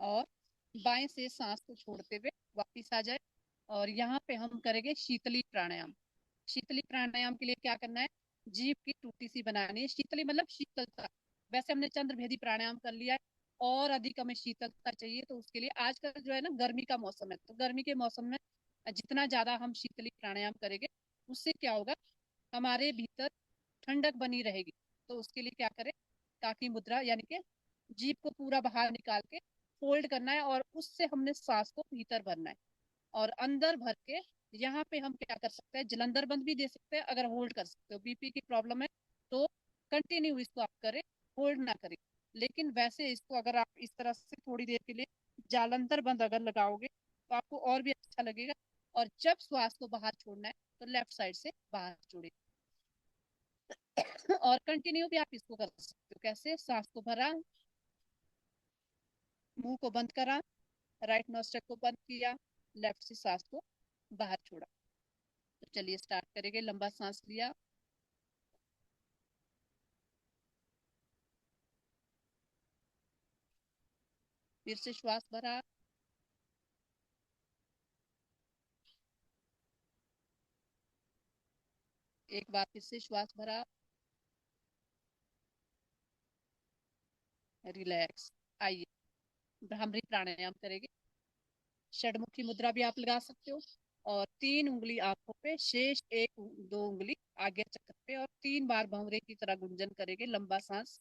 और बाएं से सांस को छोड़ते हुए वापिस आ जाए। और यहाँ पे हम करेंगे शीतली प्राणायाम। शीतली प्राणायाम के लिए क्या करना है, जीभ की टूटी सी बनानी है। शीतली मतलब शीतलता। वैसे हमने चंद्रभेदी प्राणायाम कर लिया है, और अधिक हमें शीतलता चाहिए, तो उसके लिए आजकल जो है ना गर्मी का मौसम है, तो गर्मी के मौसम में जितना ज्यादा हम शीतली प्राणायाम करेंगे, उससे क्या होगा, हमारे भीतर ठंडक बनी रहेगी। तो उसके लिए क्या करें, काकी मुद्रा, यानी कि जीभ को पूरा बाहर निकाल के फोल्ड करना है, और उससे हमने सांस को भीतर भरना है। और अंदर भर के यहाँ पे हम क्या कर सकते हैं, जलंधर बंद भी दे सकते हैं अगर होल्ड कर सकते हो, बीपी की प्रॉब्लम है तो कंटिन्यू इसको आप करें, होल्ड ना करें। लेकिन वैसे इसको अगर आप इस तरह से थोड़ी देर के लिए जालंधर बंद अगर लगाओगे तो आपको और भी अच्छा लगेगा। और जब श्वास को बाहर छोड़ना है तो लेफ्ट साइड से बाहर छोड़े। और कंटिन्यू भी आप इसको कर सकते हो। कैसे, सांस को भरा, मुंह को बंद करा, राइट नोस्ट्रल को बंद किया, लेफ्ट से सांस को बाहर छोड़ा। तो चलिए स्टार्ट करेंगे। लंबा सांस लिया, फिर से श्वास भरा, एक बार फिर से श्वास भरा, रिलैक्स। आइए भ्रामरी प्राणायाम करेंगे। षडमुखी मुद्रा भी आप लगा सकते हो, और 3 उंगली आंखों पे, शेष 1 2 उंगली आगे चक्र पे, और 3 बार भंवरे की तरह गुंजन करेंगे। लंबा सांस,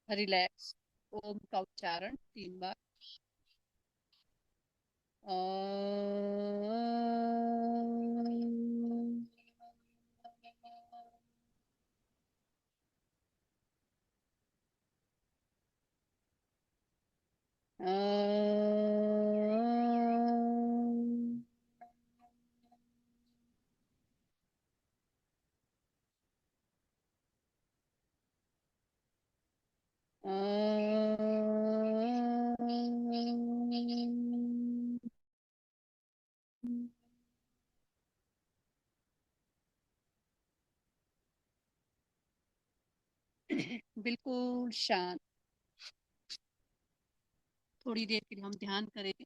रिलैक्स। ओम का उच्चारण 3 बार। ओम। ओम। ओम। बिल्कुल शांत। थोड़ी देर के लिए हम ध्यान करेंगे।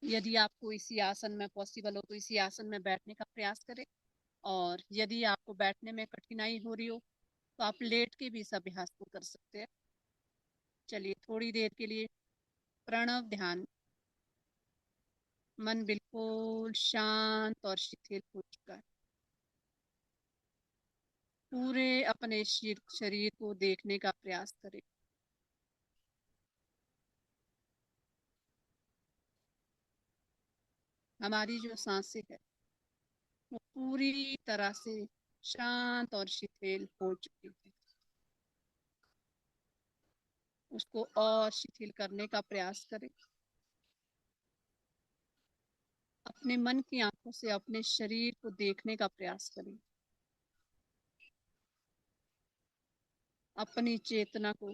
यदि आपको इसी आसन में पॉसिबल हो तो इसी आसन में बैठने का प्रयास करें, और यदि आपको बैठने में कठिनाई हो रही हो तो आप लेट के भी इस अभ्यास को कर सकते हैं। चलिए थोड़ी देर के लिए प्रणव ध्यान। मन बिल्कुल शांत और शिथिल हो चुका है। पूरे अपने शरीर को देखने का प्रयास करें। हमारी जो सांसें है वो पूरी तरह से शांत और शिथिल हो चुकी है। उसको और शिथिल करने का प्रयास करें। अपने मन की आंखों से अपने शरीर को देखने का प्रयास करें। अपनी चेतना को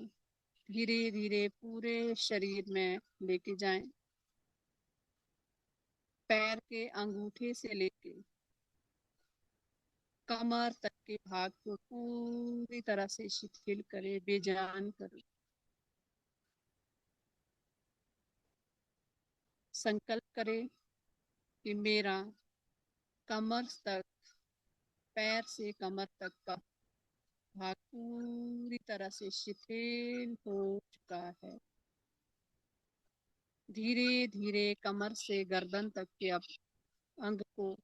धीरे धीरे पूरे शरीर में लेके जाएं। पैर के अंगूठे से लेके कमर तक के भाग को पूरी तरह से शिथिल करें, बेजान करें। संकल्प करें कि मेरा कमर तक, पैर से कमर तक का भाग पूरी तरह से शिथिल हो चुका है। धीरे धीरे कमर से गर्दन तक के अब अंग को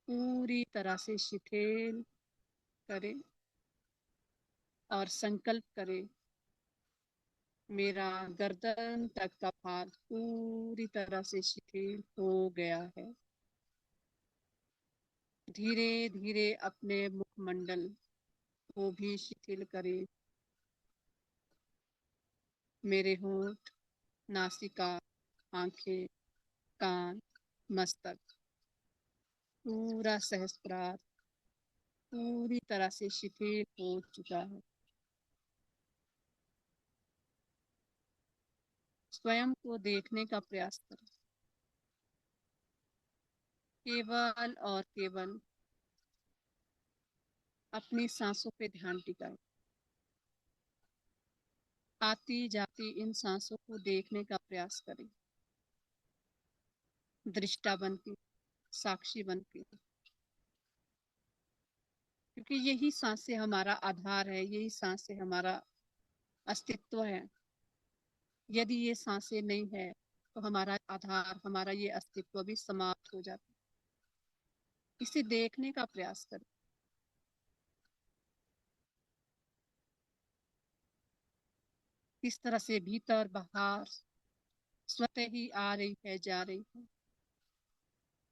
पूरी तरह से शिथिल करें और संकल्प करें, मेरा गर्दन तक का भाग पूरी तरह से शिथिल हो गया है। धीरे धीरे अपने मुखमंडल को भी शिथिल करें। मेरे होंठ, नासिका, आंखें, कान, मस्तक, पूरा सहस्त्रार पूरी तरह से शिथिल हो चुका है। स्वयं को देखने का प्रयास करें। केवल और केवल अपनी सांसों पे ध्यान टिकाएं। आती जाती इन सांसों को देखने का प्रयास करें, दृष्टा बन के, साक्षी बन के। क्योंकि यही सांसें हमारा आधार है, यही सांसें हमारा अस्तित्व है। यदि ये सांसें नहीं है तो हमारा आधार, हमारा ये अस्तित्व भी समाप्त हो जाता है। इसे देखने का प्रयास करें। किस तरह से भीतर बाहर स्वतः ही आ रही है, जा रही है।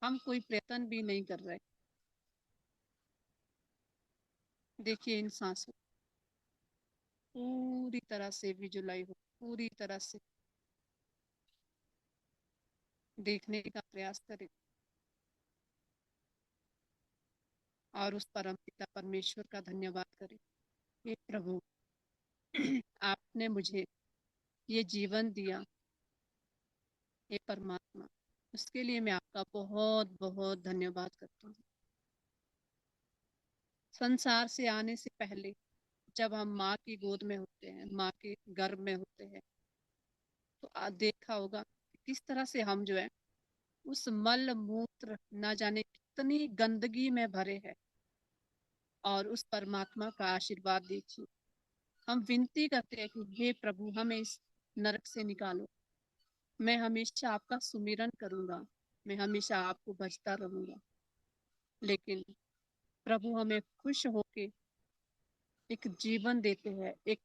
हम कोई प्रयत्न भी नहीं कर रहे। देखिए इन सांसों पूरी तरह से विजुलाइज हो, पूरी तरह से देखने का प्रयास करें। और उस परम पिता परमेश्वर का धन्यवाद करें। हे प्रभु, आपने मुझे ये जीवन दिया, हे परमात्मा, उसके लिए मैं आपका बहुत बहुत धन्यवाद करता हूँ। संसार से आने से पहले जब हम माँ की गोद में होते हैं, माँ के गर्भ में होते हैं, तो देखा होगा किस तरह से हम जो है उस मल मूत्र न जाने कितनी गंदगी में भरे हैं। और उस परमात्मा का आशीर्वाद देखिए, हम विनती करते हैं कि हे प्रभु, हमें इस नरक से निकालो। मैं हमेशा आपका सुमिरन करूंगा, मैं हमेशा आपको भजता रहूंगा। लेकिन प्रभु हमें खुश होके एक जीवन देते हैं, एक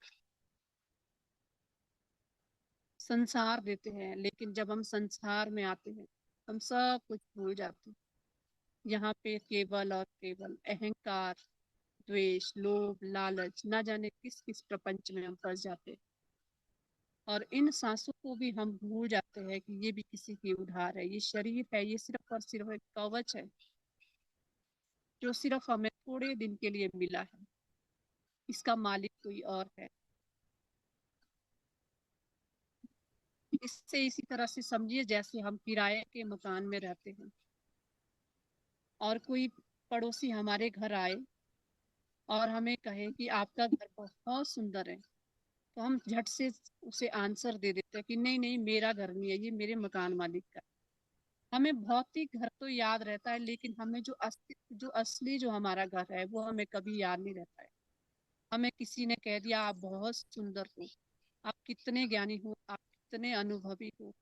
संसार देते हैं। लेकिन जब हम संसार में आते हैं, हम सब कुछ भूल जाते हैं। यहाँ पे केवल और केवल अहंकार, द्वेष, लोभ, लालच, ना जाने किस किस प्रपंच में हम फंस जाते हैं। और इन सांसों को भी हम भूल जाते हैं कि ये भी किसी की उधार है। ये शरीर है, ये सिर्फ और सिर्फ एक कवच है जो सिर्फ हमें थोड़े दिन के लिए मिला है। इसका मालिक कोई और है। इससे इसी तरह से समझिए जैसे हम किराए के मकान में रहते हैं और कोई पड़ोसी हमारे घर आए और हमें कहे कि आपका घर बहुत सुंदर है, तो हम झट से उसे आंसर दे देते हैं कि नहीं नहीं, मेरा घर नहीं है, ये मेरे मकान मालिक का है। हमें भौतिक घर तो याद रहता है, लेकिन हमें जो असली जो हमारा घर है वो हमें कभी याद नहीं रहता है। हमें किसी ने कह दिया आप बहुत सुंदर हो, आप कितने ज्ञानी हो, आप कितने अनुभवी हो,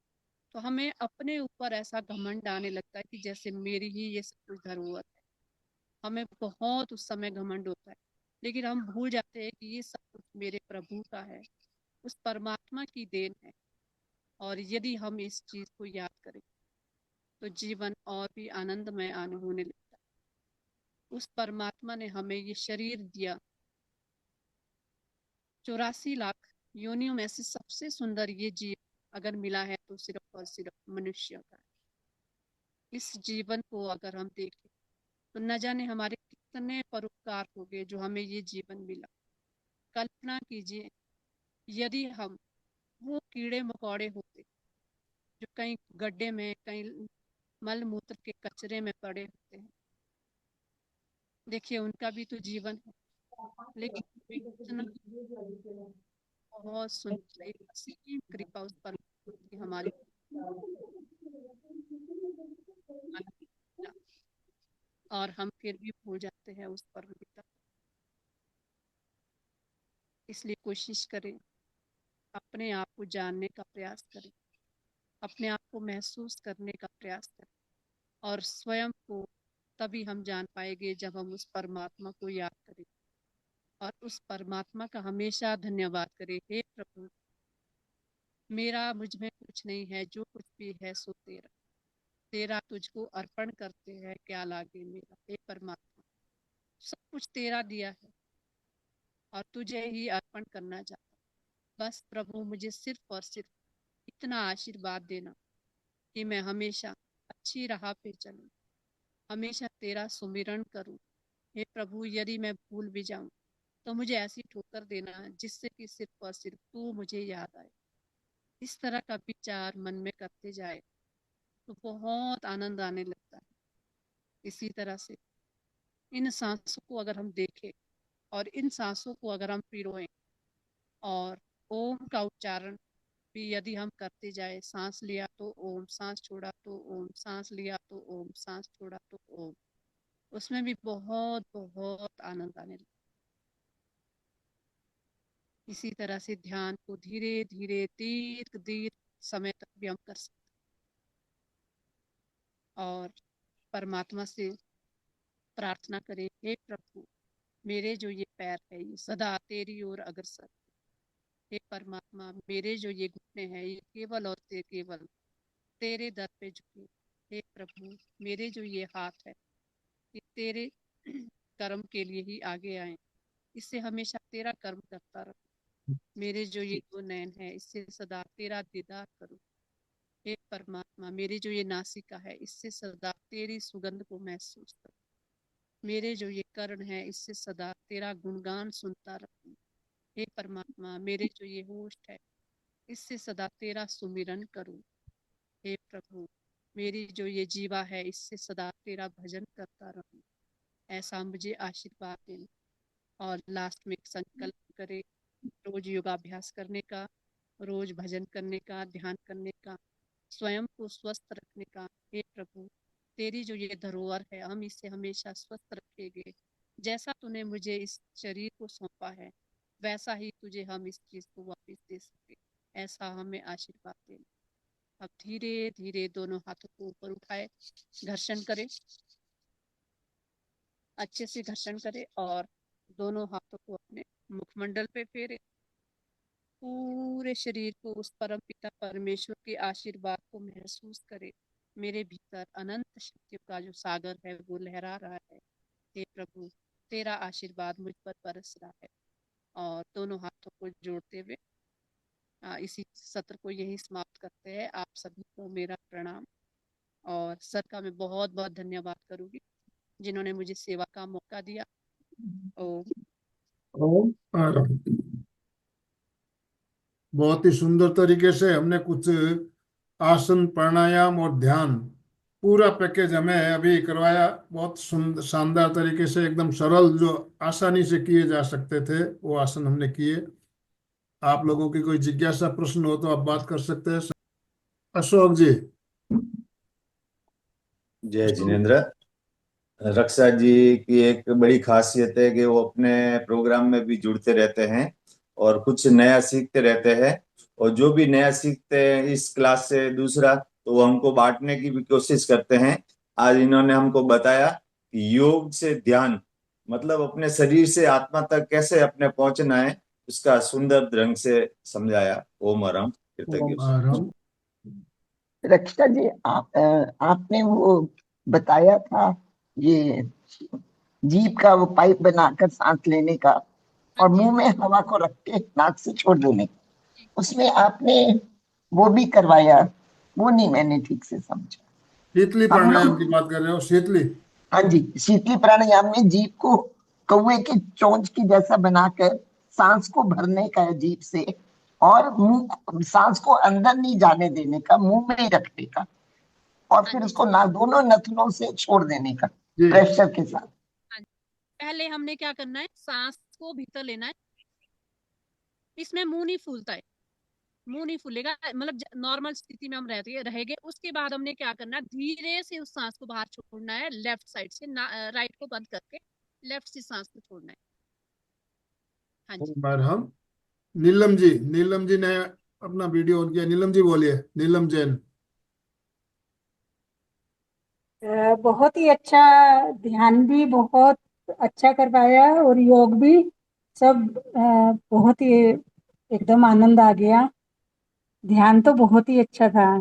तो हमें अपने ऊपर ऐसा घमंड आने लगता है कि जैसे मेरी ही ये सब कुछ धरोहर है। हमें बहुत उस समय घमंड होता है, लेकिन हम भूल जाते हैं कि ये सब कुछ मेरे प्रभु का है, उस परमात्मा की देन है। और यदि हम इस चीज को याद करें तो जीवन और भी आनंदमय होने लगता है। उस परमात्मा ने हमें ये शरीर दिया, 84 लाख योनियों में से सबसे सुंदर ये जीव अगर मिला है तो सिर्फ और सिर्फ मनुष्य का है। इस जीवन को अगर हम देखें तो न जाने हमारे कितने परोपकार हो गए जो हमें ये जीवन मिला। कल्पना कीजिए यदि हम वो कीड़े मकोड़े होते जो कहीं गड्ढे में, कहीं मल मूत्र के कचरे में पड़े होते हैं। देखिए उनका भी तो जीवन है, लेकिन हमें इतना बहुत सुंदर एक असीम कृपा उस परमात्मा की हमारी और हम फिर भी भूल जाते हैं उस परम। इसलिए कोशिश करें, अपने आप को जानने का प्रयास करें, अपने आप को महसूस करने का प्रयास करें, और स्वयं को तभी हम जान पाएंगे जब हम उस परमात्मा को याद करें और उस परमात्मा का हमेशा धन्यवाद करें। हे प्रभु, मेरा मुझ में कुछ नहीं है, जो कुछ भी है सो तेरा, तेरा तुझको अर्पण करते हैं, क्या लागे मेरा। हे परमात्मा, सब कुछ तेरा दिया है और तुझे ही अर्पण करना चाहता हूं। बस प्रभु मुझे सिर्फ और सिर्फ इतना आशीर्वाद देना कि मैं हमेशा अच्छी राह पे चलूं, हमेशा तेरा सुमिरन करूं। हे प्रभु, यदि मैं भूल भी जाऊं तो मुझे ऐसी ठोकर देना जिससे कि सिर्फ और सिर्फ तू मुझे याद आए। इस तरह का विचार मन में करते जाए तो बहुत आनंद आने लगता है। इसी तरह से इन सांसों को अगर हम देखें और इन सांसों को अगर हम पिरोएं और ओम का उच्चारण भी यदि हम करते जाए, सांस लिया तो ओम, सांस छोड़ा तो ओम, सांस लिया तो ओम, सांस छोड़ा तो ओम, उसमें भी बहुत बहुत आनंद आने लगता है। इसी तरह से ध्यान को धीरे धीरे दीर्घ दीर्घ समय तक भी हम कर सकते हैं और परमात्मा से प्रार्थना करें, हे प्रभु, मेरे जो ये पैर है ये सदा तेरी ओर अग्रसर। हे परमात्मा, मेरे जो ये घुटने हैं ये केवल और केवल तेरे दर पे झुके। हे प्रभु, मेरे जो ये हाथ है ये तेरे कर्म के लिए ही आगे आए, इससे हमेशा तेरा कर्म करता रहो। मेरे जो ये दो नयन है इससे सदा तेरा दीदार करूं। हे परमात्मा, मेरी जो ये नासिका है इससे सदा तेरी सुगंध को महसूस करूं। मेरे जो ये कर्ण है इससे सदा तेरा गुणगान सुनता रहूं। हे परमात्मा, मेरे जो ये होस्ट है इससे सदा तेरा सुमिरन करूं। हे प्रभु, मेरी जो ये जीवा है इससे सदा तेरा भजन करता रहूं। ऐसा मुझे आशीर्वाद देना। और लास्ट में एक संकल्प करे, रोज योगाभ्यास करने का, रोज भजन करने का, ध्यान करने का, स्वयं को स्वस्थ रखने का। हे प्रभु, तेरी जो ये धरोहर है हम इसे हमेशा स्वस्थ रखेंगे। जैसा तूने मुझे इस शरीर को सौंपा है वैसा ही तुझे हम इस चीज को वापस दे सके, ऐसा हमें आशीर्वाद देना। अब धीरे धीरे दोनों हाथों को ऊपर उठाए, घर्षण करें, अच्छे से घर्षण करें और दोनों हाथों को अपने मुखमंडल पे फेरे। पूरे शरीर को उस परम पिता परमेश्वर के आशीर्वाद को महसूस करे। मेरे भीतर अनंत शक्तियों का जो सागर है वो लहरा रहा है। हे प्रभु, तेरा आशीर्वाद मुझ पर बरस रहा है। और दोनों हाथों को जोड़ते हुए इसी सत्र को यही समाप्त करते हैं। आप सभी को मेरा प्रणाम। और सर का मैं बहुत बहुत धन्यवाद करूंगी जिन्होंने मुझे सेवा का मौका दिया। ओम ओम और बहुत ही सुंदर तरीके से हमने कुछ आसन, प्राणायाम और ध्यान पूरा पैकेज हमें अभी करवाया। बहुत सुंदर शानदार तरीके से, एकदम सरल, जो आसानी से किए जा सकते थे वो आसन हमने किए। आप लोगों की कोई जिज्ञासा, प्रश्न हो तो आप बात कर सकते हैं। अशोक जी। जय जिनेन्द्र। रक्षा जी की एक बड़ी खासियत है कि वो अपने प्रोग्राम में भी जुड़ते रहते हैं और कुछ नया सीखते रहते हैं। और जो भी नया सीखते हैं इस क्लास से दूसरा, तो वो हमको बांटने की भी कोशिश करते हैं। आज इन्होंने हमको बताया कि योग से ध्यान मतलब अपने शरीर से आत्मा तक कैसे अपने पहुंचना है, उसका सुंदर ढंग से समझाया। ओम आराम, कृतज्ञ। ओम आराम। रक्षा जी, आपने वो बताया था ये जीभ का वो पाइप बनाकर सांस लेने का और मुंह में हवा को रख के नाक से छोड़ देने का, उसमें आपने वो भी करवाया। वो नहीं मैंने ठीक से समझा। शीतली हम प्राणायाम लोग, की बात कर रहे हो? शीतली? हाँ जी, शीतली प्राणायाम में जीभ को कौवे की चोंच की जैसा बनाकर सांस को भरने का है जीभ से, और मुंह, सांस को अंदर नहीं जाने देने का, मुंह में ही रखने का, और फिर उसको ना दोनों नथनों से छोड़ देने का जी। प्रेशर के साथ। पहले हमने क्या करना है, सांस को भीतर लेना है। इसमें मुंह नहीं फूलता है, मुंह नहीं फूलेगा, मतलब नॉर्मल स्थिति में हम रहेंगे। उसके बाद हमने क्या करना है, धीरे से उस सांस को बाहर छोड़ना है, लेफ्ट साइड से, राइट को बंद करके लेफ्ट से सांस को छोड़ना है। हाँ जी। ओम आराम। नीलम जी ने अपना वीडियो ऑन किया। नीलम जी बोलिए। नीलम जैन। बहुत ही अच्छा, ध्यान भी बहुत अच्छा करवाया और योग भी, सब बहुत ही एकदम आनंद आ गया। ध्यान तो बहुत ही अच्छा था,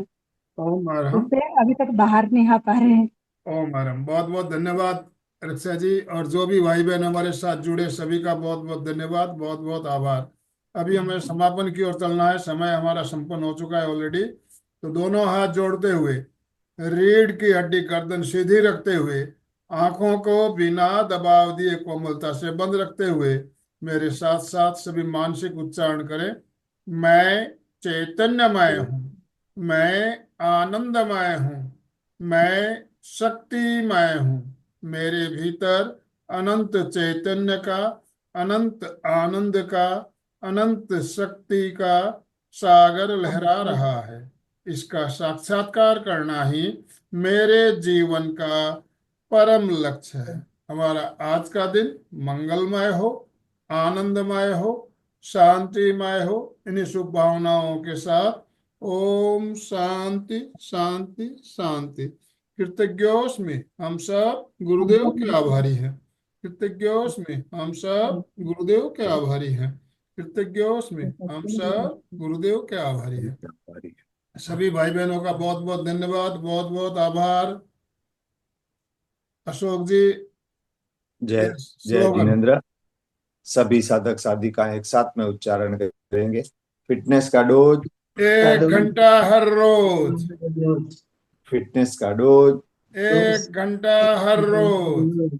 ओम आराम। उससे अभी तक बाहर नहीं आ पा रहे हैं। ओम आराम। बहुत बहुत धन्यवाद रक्षा जी, और जो भी भाई बहन हमारे साथ जुड़े सभी का बहुत बहुत धन्यवाद, बहुत बहुत आभार। अभी हमें समापन की ओर चलना है, समय हमारा संपन्न हो चुका है ऑलरेडी। तो दोनों हाथ जोड़ते हुए, रीढ़ की हड्डी गर्दन सीधी रखते हुए, आंखों को बिना दबाव दिए कोमलता से बंद रखते हुए मेरे साथ साथ सभी मानसिक उच्चारण करें। मैं चैतन्यमय हूँ, मैं आनंदमय हूँ, मैं शक्तिमय हूँ। मेरे भीतर अनंत चैतन्य का, अनंत आनंद का, अनंत शक्ति का सागर लहरा रहा है। इसका साक्षात्कार करना ही मेरे जीवन का परम लक्ष्य है। हमारा आज का दिन मंगलमय हो, आनंदमय हो, शांतिमय हो। इन्हीं शुभ भावनाओं के साथ ओम शांति शांति शांति। कृतज्ञोस्मि, हम सब गुरुदेव के आभारी हैं। कृतज्ञोस्मि, हम सब गुरुदेव के आभारी हैं। कृतज्ञोस्मि, हम सब गुरुदेव के आभारी हैं। सभी भाई बहनों का बहुत बहुत धन्यवाद, बहुत बहुत आभार। अशोक जी, जय जय स्लोगन। जिनेन्द्र। सभी साधक साधिका एक साथ में उच्चारण करेंगे। फिटनेस का डोज, 1 घंटा हर रोज। फिटनेस का डोज, 1 घंटा हर रोज।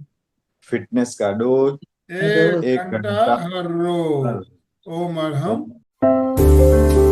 फिटनेस का डोज, एक एक घंटा घंटा हर रोज। हर ओम अरहम रोज।